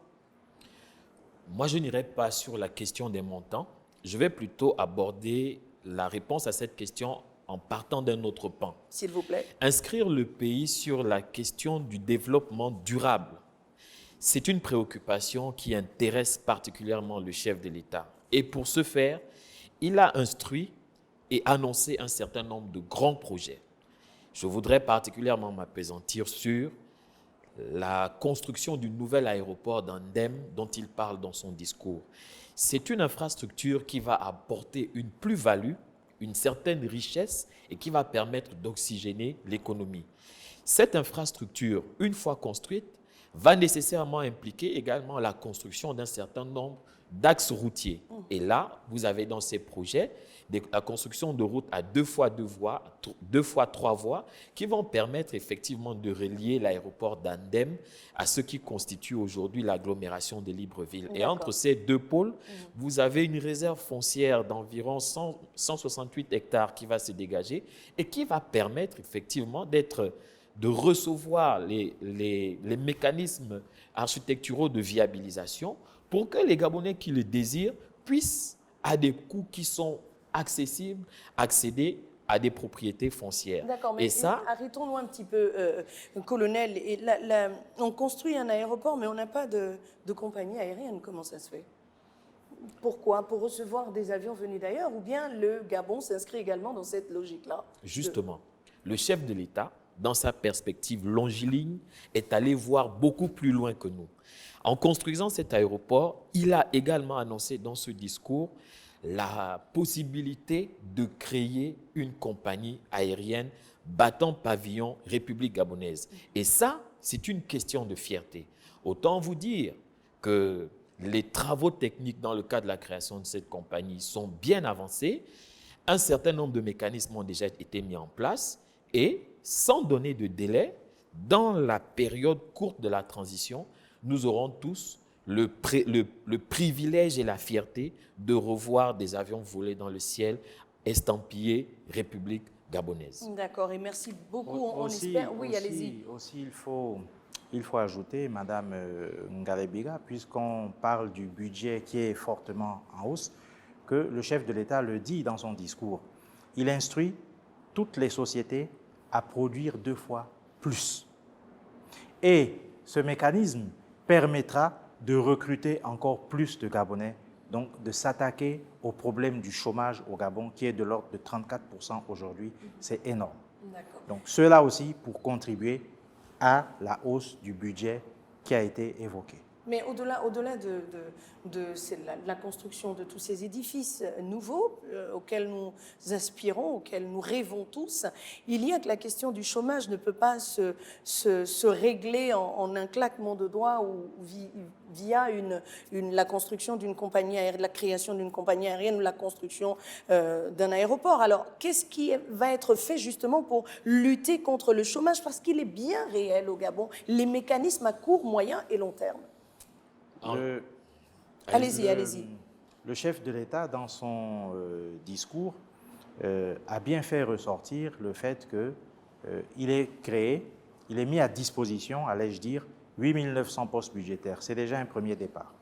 Moi, je n'irai pas sur la question des montants. Je vais plutôt aborder la réponse à cette question en partant d'un autre pan. S'il vous plaît. Inscrire le pays sur la question du développement durable, c'est une préoccupation qui intéresse particulièrement le chef de l'État. Et pour ce faire, il a instruit et annoncé un certain nombre de grands projets. Je voudrais particulièrement m'appesantir sur la construction du nouvel aéroport d'Andem dont il parle dans son discours. C'est une infrastructure qui va apporter une plus-value, une certaine richesse et qui va permettre d'oxygéner l'économie. Cette infrastructure, une fois construite, va nécessairement impliquer également la construction d'un certain nombre d'axes routiers. Et là, vous avez dans ces projets la construction de routes à 2 fois 2 voies, 2 fois 3 voies, qui vont permettre effectivement de relier l'aéroport d'Andem à ce qui constitue aujourd'hui l'agglomération de Libreville. Et entre ces deux pôles, vous avez une réserve foncière d'environ 168 hectares qui va se dégager et qui va permettre effectivement de recevoir les mécanismes architecturaux de viabilisation pour que les Gabonais qui le désirent puissent, à des coûts qui sont accessibles, accéder à des propriétés foncières. D'accord, mais arrêtons-nous un petit peu, colonel. On construit un aéroport, mais on n'a pas de compagnie aérienne. Comment ça se fait? Pourquoi? Pour recevoir des avions venus d'ailleurs, ou bien le Gabon s'inscrit également dans cette logique-là? Justement, le chef de l'État, dans sa perspective longiligne, est allé voir beaucoup plus loin que nous. En construisant cet aéroport, il a également annoncé dans ce discours la possibilité de créer une compagnie aérienne battant pavillon République gabonaise. Et ça, c'est une question de fierté. Autant vous dire que les travaux techniques dans le cadre de la création de cette compagnie sont bien avancés. Un certain nombre de mécanismes ont déjà été mis en place et, sans donner de délai, dans la période courte de la transition, nous aurons tous le privilège et la fierté de revoir des avions voler dans le ciel estampillés République gabonaise. D'accord, et merci beaucoup. On espère. Oui, allez-y. Aussi, il faut ajouter, Madame Ngalebiga, puisqu'on parle du budget qui est fortement en hausse, que le chef de l'État le dit dans son discours. Il instruit toutes les sociétés à produire 2 fois plus. Et ce mécanisme permettra de recruter encore plus de Gabonais, donc de s'attaquer au problème du chômage au Gabon, qui est de l'ordre de 34% aujourd'hui. C'est énorme. Donc cela aussi pour contribuer à la hausse du budget qui a été évoquée. Mais au-delà de la construction de tous ces édifices nouveaux auxquels nous aspirons, auxquels nous rêvons tous, il y a que la question du chômage ne peut pas se régler en un claquement de doigts ou via la construction d'une compagnie aérienne, la création d'une compagnie aérienne ou la construction d'un aéroport. Alors, qu'est-ce qui va être fait justement pour lutter contre le chômage? Parce qu'il est bien réel au Gabon, les mécanismes à court, moyen et long terme. Allez-y. Le chef de l'État, dans son discours, a bien fait ressortir le fait qu'il est mis à disposition, allais-je dire, 8 900 postes budgétaires. C'est déjà un premier départ.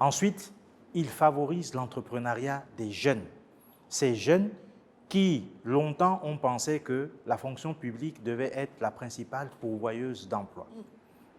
Ensuite, il favorise l'entrepreneuriat des jeunes. Ces jeunes qui, longtemps, ont pensé que la fonction publique devait être la principale pourvoyeuse d'emplois.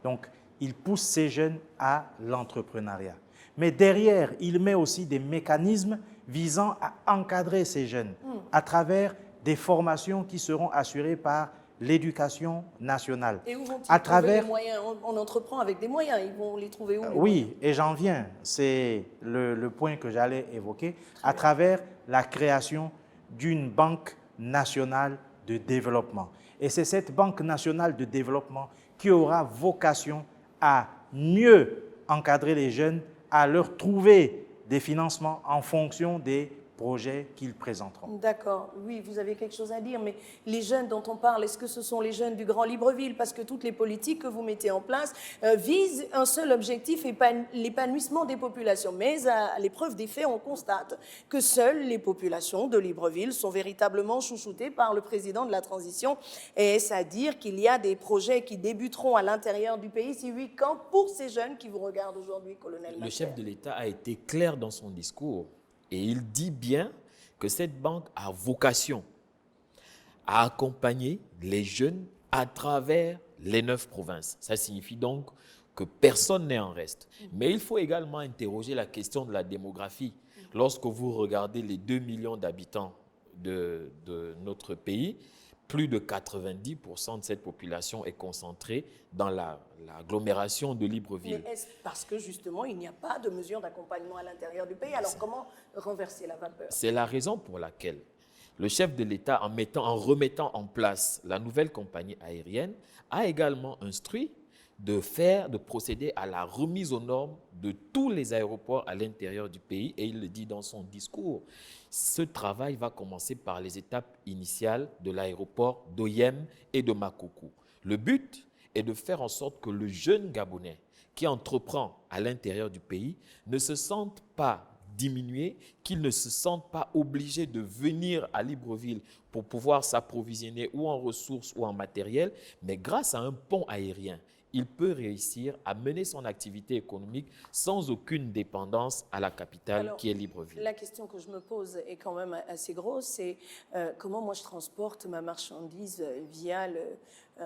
Donc, il pousse ces jeunes à l'entrepreneuriat. Mais derrière, il met aussi des mécanismes visant à encadrer ces jeunes à travers des formations qui seront assurées par l'éducation nationale. Et où vont-ils trouver les moyens? On entreprend avec des moyens, ils vont les trouver où? Oui, et j'en viens, c'est le point que j'allais évoquer, à travers la création d'une banque nationale de développement. Et c'est cette banque nationale de développement qui aura vocation à mieux encadrer les jeunes, à leur trouver des financements en fonction des projets qu'ils présenteront. D'accord, oui, vous avez quelque chose à dire, mais les jeunes dont on parle, est-ce que ce sont les jeunes du Grand Libreville? Parce que toutes les politiques que vous mettez en place visent un seul objectif, l'épanouissement des populations. Mais à l'épreuve des faits, on constate que seules les populations de Libreville sont véritablement chouchoutées par le président de la transition. Et c'est-à-dire qu'il y a des projets qui débuteront à l'intérieur du pays. Si oui, quand pour ces jeunes qui vous regardent aujourd'hui, colonel Master? Le chef de l'État a été clair dans son discours. Et il dit bien que cette banque a vocation à accompagner les jeunes à travers les 9 provinces. Ça signifie donc que personne n'est en reste. Mais il faut également interroger la question de la démographie. Lorsque vous regardez les 2 millions d'habitants de notre pays, plus de 90% de cette population est concentrée dans l'agglomération de Libreville. Mais est-ce parce que justement il n'y a pas de mesures d'accompagnement à l'intérieur du pays? Alors comment renverser la vapeur? C'est la raison pour laquelle le chef de l'État, en remettant en place la nouvelle compagnie aérienne, a également instruit de procéder à la remise aux normes de tous les aéroports à l'intérieur du pays. Et il le dit dans son discours. Ce travail va commencer par les étapes initiales de l'aéroport d'Oyem et de Makoko. Le but est de faire en sorte que le jeune Gabonais qui entreprend à l'intérieur du pays ne se sente pas diminué, qu'il ne se sente pas obligé de venir à Libreville pour pouvoir s'approvisionner ou en ressources ou en matériel, mais grâce à un pont aérien, il peut réussir à mener son activité économique sans aucune dépendance à la capitale qui est Libreville. La question que je me pose est quand même assez grosse, c'est comment moi je transporte ma marchandise via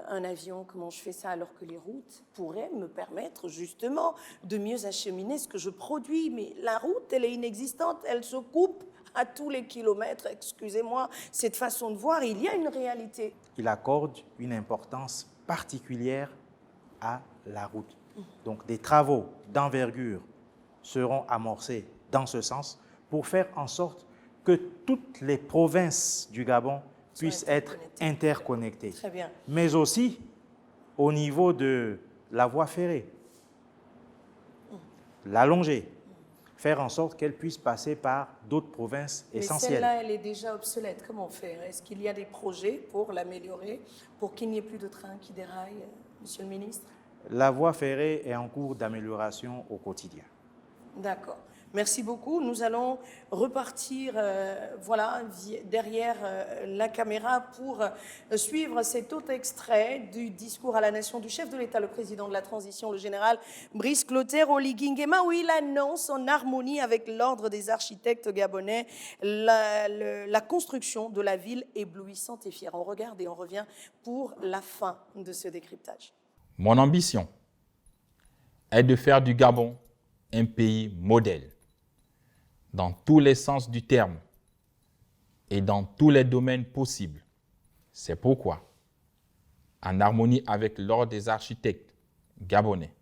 un avion, comment je fais ça alors que les routes pourraient me permettre justement de mieux acheminer ce que je produis. Mais la route, elle est inexistante, elle se coupe à tous les kilomètres. Excusez-moi, cette façon de voir, il y a une réalité. Il accorde une importance particulière à la route. Donc des travaux d'envergure seront amorcés dans ce sens pour faire en sorte que toutes les provinces du Gabon puissent être interconnectées. Très bien. Mais aussi au niveau de la voie ferrée, l'allonger, faire en sorte qu'elle puisse passer par d'autres provinces essentielles. Mais celle-là, elle est déjà obsolète. Comment faire? Est-ce qu'il y a des projets pour l'améliorer, pour qu'il n'y ait plus de trains qui déraillent, Monsieur le ministre? La voie ferrée est en cours d'amélioration au quotidien. D'accord. Merci beaucoup. Nous allons repartir voilà, derrière la caméra pour suivre cet autre extrait du discours à la nation du chef de l'État, le président de la transition, le général Brice Clotaire Oligui Nguema, où il annonce en harmonie avec l'ordre des architectes gabonais la construction de la ville éblouissante et fière. On regarde et on revient pour la fin de ce décryptage. Mon ambition est de faire du Gabon un pays modèle dans tous les sens du terme et dans tous les domaines possibles. C'est pourquoi, en harmonie avec l'ordre des architectes gabonais,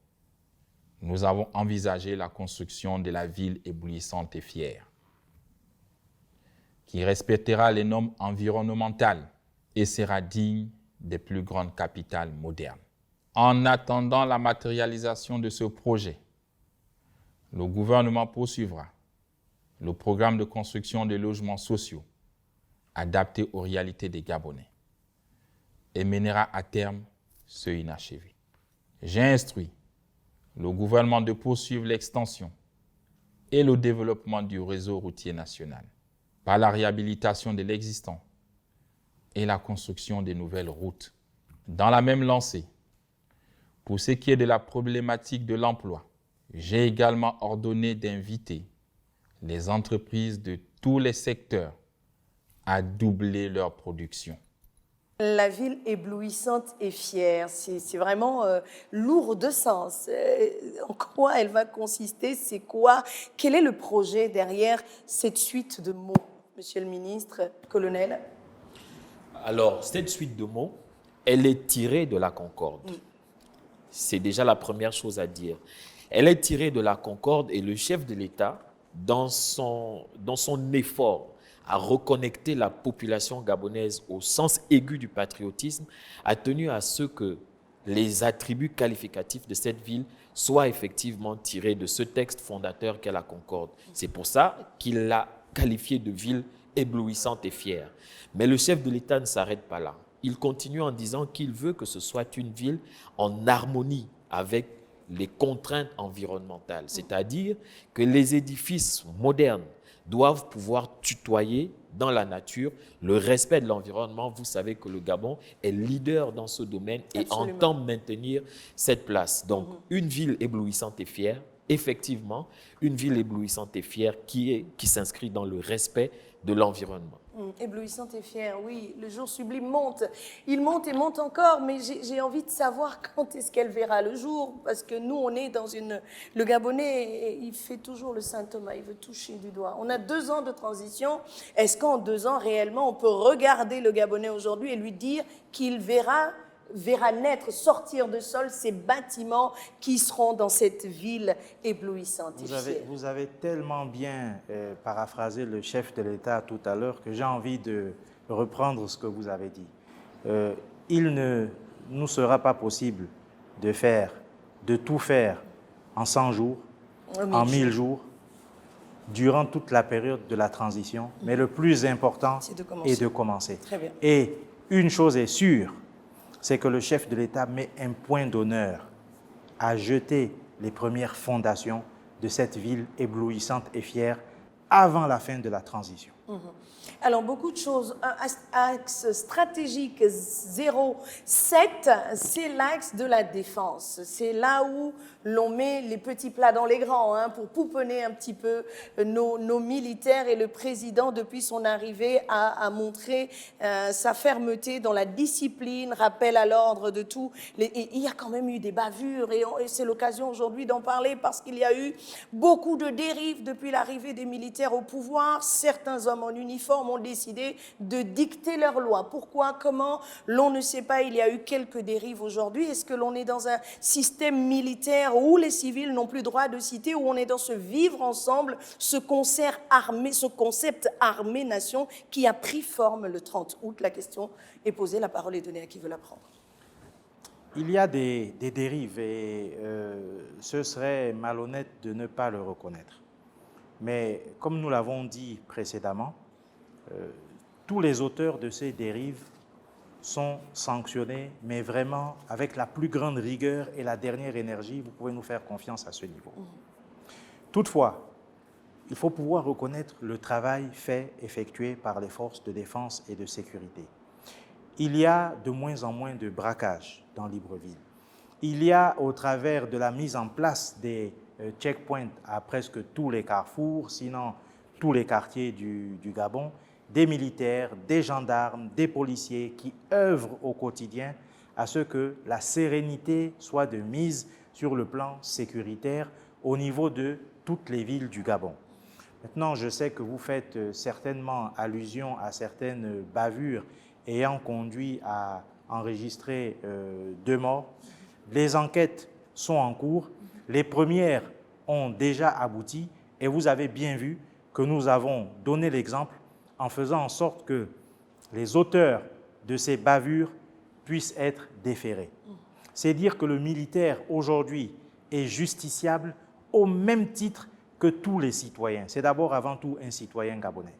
nous avons envisagé la construction de la ville éblouissante et fière, qui respectera les normes environnementales et sera digne des plus grandes capitales modernes. En attendant la matérialisation de ce projet, le gouvernement poursuivra le programme de construction de logements sociaux adaptés aux réalités des Gabonais et mènera à terme ce inachevé. J'ai instruit le gouvernement de poursuivre l'extension et le développement du réseau routier national par la réhabilitation de l'existant et la construction de nouvelles routes. Dans la même lancée, pour ce qui est de la problématique de l'emploi, j'ai également ordonné d'inviter les entreprises de tous les secteurs à doubler leur production. La ville éblouissante et fière, c'est vraiment lourd de sens. En quoi elle va consister? C'est quoi? Quel est le projet derrière cette suite de mots, Monsieur le ministre, colonel? Alors, cette suite de mots, elle est tirée de la Concorde. C'est déjà la première chose à dire. Elle est tirée de la Concorde et le chef de l'État, dans son effort à reconnecter la population gabonaise au sens aigu du patriotisme, a tenu à ce que les attributs qualificatifs de cette ville soient effectivement tirés de ce texte fondateur qu'est la Concorde. C'est pour ça qu'il l'a qualifiée de ville éblouissante et fière. Mais le chef de l'État ne s'arrête pas là. Il continue en disant qu'il veut que ce soit une ville en harmonie avec les contraintes environnementales, c'est-à-dire que les édifices modernes doivent pouvoir tutoyer dans la nature le respect de l'environnement. Vous savez que le Gabon est leader dans ce domaine et Absolument. entend maintenir cette place. Donc, une ville éblouissante et fière, effectivement, une ville éblouissante et fière qui s'inscrit dans le respect de l'environnement. Éblouissante et fière, oui. Le jour sublime monte. Il monte et monte encore, mais j'ai envie de savoir quand est-ce qu'elle verra le jour. Parce que nous, on est dans une... Le Gabonais, il fait toujours le Saint Thomas, il veut toucher du doigt. On a 2 ans de transition. Est-ce qu'en 2 ans, réellement, on peut regarder le Gabonais aujourd'hui et lui dire qu'il verra naître, sortir de sol ces bâtiments qui seront dans cette ville éblouissante et fière? Vous avez tellement bien paraphrasé le chef de l'État tout à l'heure que j'ai envie de reprendre ce que vous avez dit. Il ne nous sera pas possible de tout faire en 100 jours, en 1000 jours, durant toute la période de la transition, mais le plus important est de commencer. Très bien. Et une chose est sûre, c'est que le chef de l'État met un point d'honneur à jeter les premières fondations de cette ville éblouissante et fière avant la fin de la transition. Alors, beaucoup de choses. Axe stratégique 07, c'est l'axe de la défense. C'est là où l'on met les petits plats dans les grands, pour pouponner un petit peu nos militaires. Et le président, depuis son arrivée, a montré sa fermeté dans la discipline, rappel à l'ordre de tout. Et il y a quand même eu des bavures, et c'est l'occasion aujourd'hui d'en parler parce qu'il y a eu beaucoup de dérives depuis l'arrivée des militaires au pouvoir. Certains hommes en uniforme ont décidé de dicter leurs lois. Pourquoi? Comment? L'on ne sait pas. Il y a eu quelques dérives aujourd'hui. Est-ce que l'on est dans un système militaire où les civils n'ont plus droit de citer, où on est dans ce vivre ensemble, ce concept armée-nation qui a pris forme le 30 août? La question est posée. La parole est donnée à qui veut la prendre. Il y a des dérives et ce serait malhonnête de ne pas le reconnaître. Mais comme nous l'avons dit précédemment, tous les auteurs de ces dérives sont sanctionnés, mais vraiment avec la plus grande rigueur et la dernière énergie. Vous pouvez nous faire confiance à ce niveau. Toutefois, il faut pouvoir reconnaître le travail effectué par les forces de défense et de sécurité. Il y a de moins en moins de braquages dans Libreville. Il y a, au travers de la mise en place des checkpoints à presque tous les carrefours, sinon tous les quartiers du Gabon, des militaires, des gendarmes, des policiers qui œuvrent au quotidien à ce que la sérénité soit de mise sur le plan sécuritaire au niveau de toutes les villes du Gabon. Maintenant, je sais que vous faites certainement allusion à certaines bavures ayant conduit à enregistrer 2 morts. Les enquêtes sont en cours. Les premières ont déjà abouti et vous avez bien vu que nous avons donné l'exemple en faisant en sorte que les auteurs de ces bavures puissent être déférés. C'est dire que le militaire aujourd'hui est justiciable au même titre que tous les citoyens. C'est d'abord avant tout un citoyen gabonais.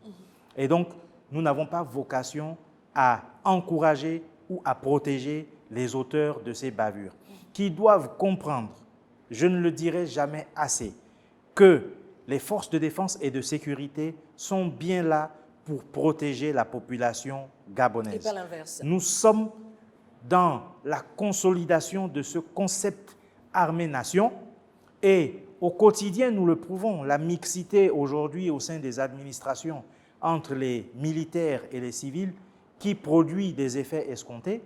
Et donc, nous n'avons pas vocation à encourager ou à protéger les auteurs de ces bavures, qui doivent comprendre, je ne le dirai jamais assez, que les forces de défense et de sécurité sont bien là pour protéger la population gabonaise. Et pas l'inverse. Nous sommes dans la consolidation de ce concept armée-nation et au quotidien, nous le prouvons, la mixité aujourd'hui au sein des administrations entre les militaires et les civils qui produit des effets escomptés,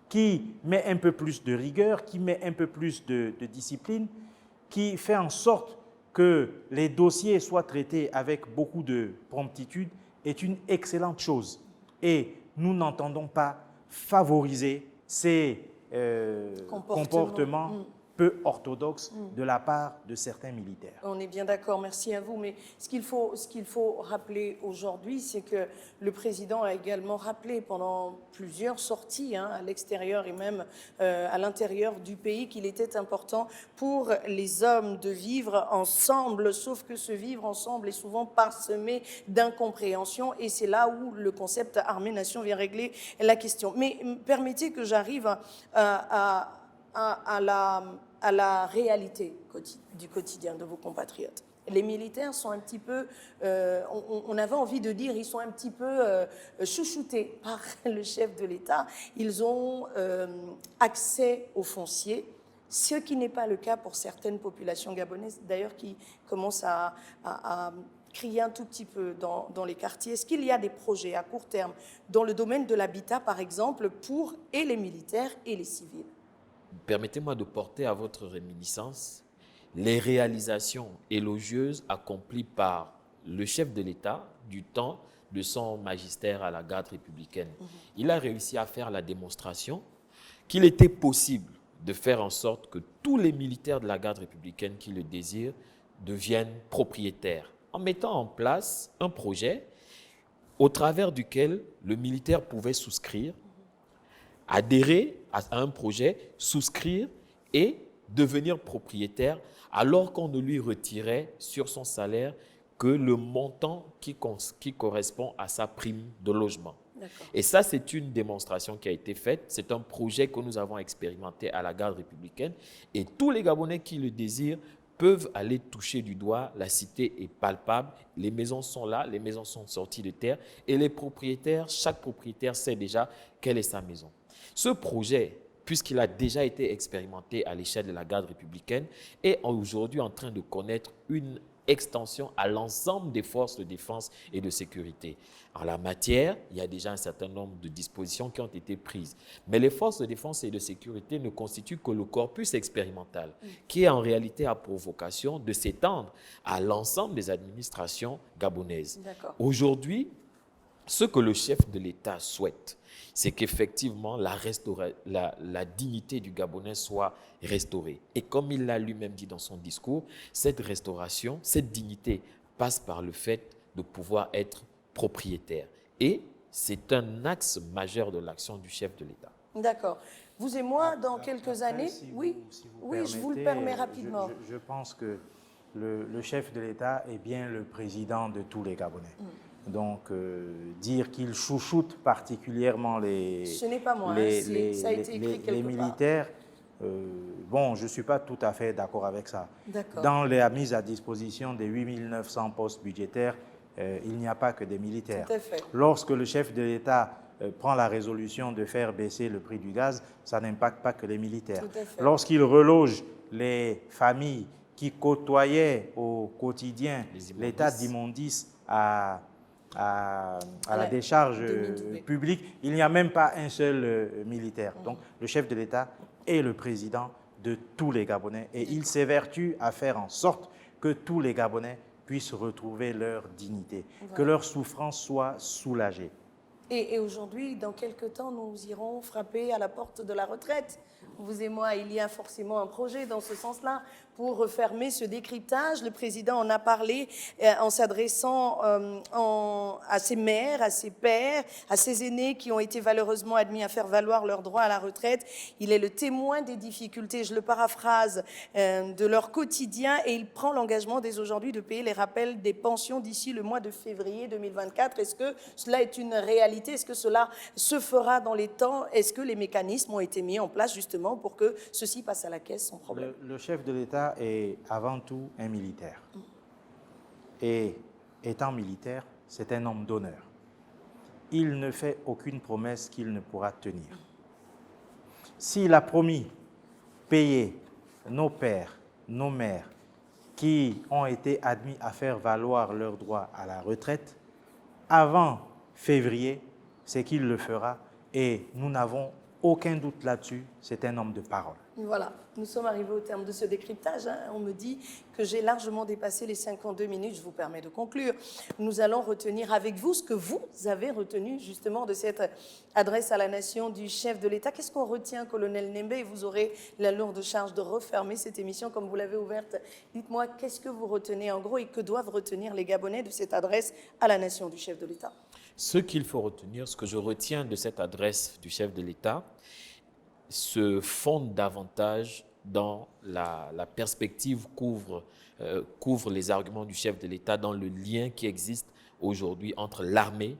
qui met un peu plus de rigueur, qui met un peu plus de discipline, qui fait en sorte que les dossiers soient traités avec beaucoup de promptitude est une excellente chose. Et nous n'entendons pas favoriser ces comportements peu orthodoxes de la part de certains militaires. On est bien d'accord, merci à vous. Mais ce qu'il faut rappeler aujourd'hui, c'est que le président a également rappelé pendant plusieurs sorties à l'extérieur et même à l'intérieur du pays qu'il était important pour les hommes de vivre ensemble, sauf que ce vivre ensemble est souvent parsemé d'incompréhension et c'est là où le concept armée-nation vient régler la question. Mais permettez que j'arrive à la réalité du quotidien de vos compatriotes. Les militaires sont un petit peu, on avait envie de dire, ils sont un petit peu chouchoutés par le chef de l'État. Ils ont accès au foncier, ce qui n'est pas le cas pour certaines populations gabonaises, d'ailleurs qui commencent à crier un tout petit peu dans les quartiers. Est-ce qu'il y a des projets à court terme dans le domaine de l'habitat, par exemple, pour et les militaires et les civils? Permettez-moi de porter à votre réminiscence les réalisations élogieuses accomplies par le chef de l'État du temps de son magistère à la garde républicaine. Il a réussi à faire la démonstration qu'il était possible de faire en sorte que tous les militaires de la garde républicaine qui le désirent deviennent propriétaires, en mettant en place un projet au travers duquel le militaire pouvait souscrire, adhérer à un projet, souscrire et devenir propriétaire alors qu'on ne lui retirait sur son salaire que le montant qui correspond à sa prime de logement. Et ça, c'est une démonstration qui a été faite. C'est un projet que nous avons expérimenté à la garde républicaine et tous les Gabonais qui le désirent peuvent aller toucher du doigt. La cité est palpable, les maisons sont là, les maisons sont sorties de terre et les propriétaires, chaque propriétaire sait déjà quelle est sa maison. Ce projet, puisqu'il a déjà été expérimenté à l'échelle de la garde républicaine, est aujourd'hui en train de connaître une extension à l'ensemble des forces de défense et de sécurité. En la matière, il y a déjà un certain nombre de dispositions qui ont été prises. Mais les forces de défense et de sécurité ne constituent que le corpus expérimental, qui en réalité a pour vocation de s'étendre à l'ensemble des administrations gabonaises. Aujourd'hui, ce que le chef de l'État souhaite, c'est qu'effectivement la dignité du Gabonais soit restaurée. Et comme il l'a lui-même dit dans son discours, cette restauration, cette dignité passe par le fait de pouvoir être propriétaire. Et c'est un axe majeur de l'action du chef de l'État. D'accord. Vous et moi, dans quelques années, si oui, vous oui, je vous le permets rapidement. Je pense que le chef de l'État est bien le président de tous les Gabonais. Donc, dire qu'il chouchoute particulièrement ce n'est pas moi, ça a été écrit quelque les militaires, bon, je ne suis pas tout à fait d'accord avec ça. Dans la mise à disposition des 8900 postes budgétaires, il n'y a pas que des militaires. Tout à fait. Lorsque le chef de l'État prend la résolution de faire baisser le prix du gaz, ça n'impacte pas que les militaires. Lorsqu'il reloge les familles qui côtoyaient au quotidien l'état d'immondice à la décharge publique, il n'y a même pas un seul militaire. Donc, le chef de l'État est le président de tous les Gabonais et il s'évertue à faire en sorte que tous les Gabonais puissent retrouver leur dignité, que leur souffrance soit soulagée. Et aujourd'hui, dans quelques temps, nous irons frapper à la porte de la retraite. Vous et moi, il y a forcément un projet dans ce sens-là pour refermer ce décryptage. Le président en a parlé en s'adressant à ses maires, à ses pères, à ses aînés qui ont été valeureusement admis à faire valoir leur droit à la retraite. Il est le témoin des difficultés, je le paraphrase, de leur quotidien, et il prend l'engagement dès aujourd'hui de payer les rappels des pensions d'ici le mois de février 2024. Est-ce que cela est une réalité? Est-ce que cela se fera dans les temps? Est-ce que les mécanismes ont été mis en place justement pour que ceci passe à la caisse sans problème? Le chef de l'État est avant tout un militaire. Et étant militaire, c'est un homme d'honneur. Il ne fait aucune promesse qu'il ne pourra tenir. S'il a promis payer nos pères, nos mères, qui ont été admis à faire valoir leurs droits à la retraite, avant février, c'est qu'il le fera. Et nous n'avons aucun doute là-dessus, c'est un homme de parole. Voilà, nous sommes arrivés au terme de ce décryptage. On me dit que j'ai largement dépassé les 52 minutes, je vous permets de conclure. Nous allons retenir avec vous ce que vous avez retenu justement de cette adresse à la nation du chef de l'État. Qu'est-ce qu'on retient, colonel Nembe? Et vous aurez la lourde charge de refermer cette émission comme vous l'avez ouverte. Dites-moi, qu'est-ce que vous retenez en gros et que doivent retenir les Gabonais de cette adresse à la nation du chef de l'État? Ce qu'il faut retenir, ce que je retiens de cette adresse du chef de l'État, se fonde davantage dans la perspective qu'ouvrent les arguments du chef de l'État dans le lien qui existe aujourd'hui entre l'armée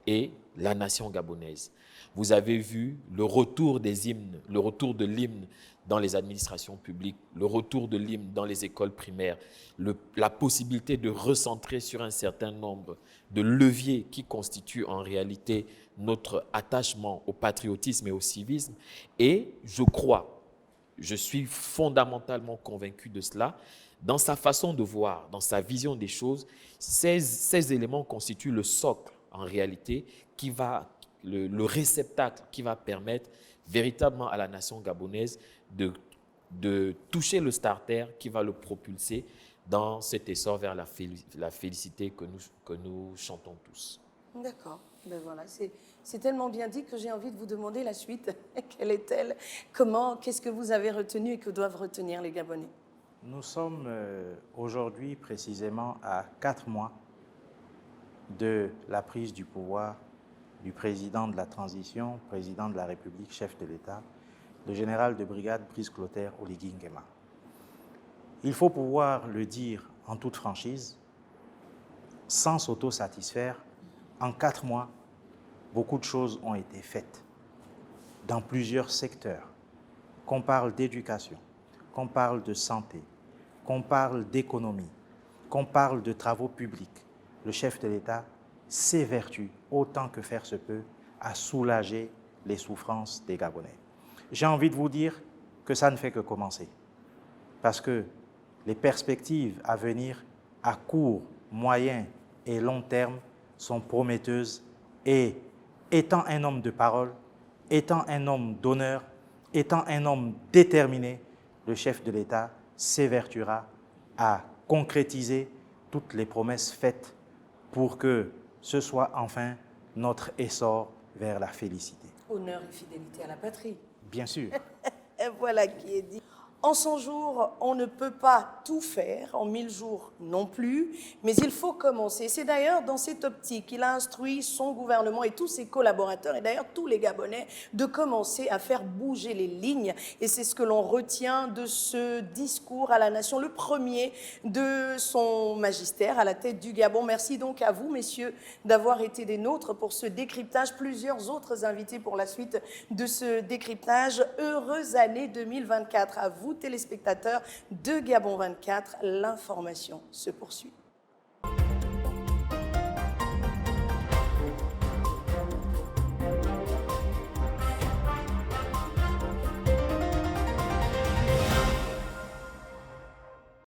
et la nation gabonaise. Vous avez vu le retour des hymnes, le retour de l'hymne dans les administrations publiques, le retour de l'hymne dans les écoles primaires, la possibilité de recentrer sur un certain nombre de leviers qui constituent en réalité notre attachement au patriotisme et au civisme. Et je suis fondamentalement convaincu de cela, dans sa façon de voir, dans sa vision des choses, ces éléments constituent le socle en réalité le réceptacle qui va permettre véritablement à la nation gabonaise de toucher le starter qui va le propulser dans cet essor vers la félicité que nous chantons tous. D'accord. Ben voilà, c'est tellement bien dit que j'ai envie de vous demander la suite. Quelle est-elle? Qu'est-ce que vous avez retenu et que doivent retenir les Gabonais? Nous sommes aujourd'hui précisément à 4 mois de la prise du pouvoir du président de la transition, président de la République, chef de l'État, le général de brigade Brice Clotaire Oligui Nguema. Il faut pouvoir le dire en toute franchise, sans s'auto-satisfaire, en 4 mois, beaucoup de choses ont été faites dans plusieurs secteurs. Qu'on parle d'éducation, qu'on parle de santé, qu'on parle d'économie, qu'on parle de travaux publics, le chef de l'État s'évertue, autant que faire se peut, à soulager les souffrances des Gabonais. J'ai envie de vous dire que ça ne fait que commencer, parce que les perspectives à venir à court, moyen et long terme sont prometteuses, et étant un homme de parole, étant un homme d'honneur, étant un homme déterminé, le chef de l'État s'évertuera à concrétiser toutes les promesses faites pour que ce soit enfin notre essor vers la félicité. Honneur et fidélité à la patrie. Bien sûr. Et voilà qui est dit. En 100 jours, on ne peut pas tout faire, en 1000 jours non plus, mais il faut commencer. C'est d'ailleurs dans cette optique qu'il a instruit son gouvernement et tous ses collaborateurs, et d'ailleurs tous les Gabonais, de commencer à faire bouger les lignes. Et c'est ce que l'on retient de ce discours à la nation, le premier de son magistère à la tête du Gabon. Merci donc à vous, messieurs, d'avoir été des nôtres pour ce décryptage. Plusieurs autres invités pour la suite de ce décryptage. Heureuse année 2024 à vous, téléspectateurs de Gabon 24, l'information se poursuit.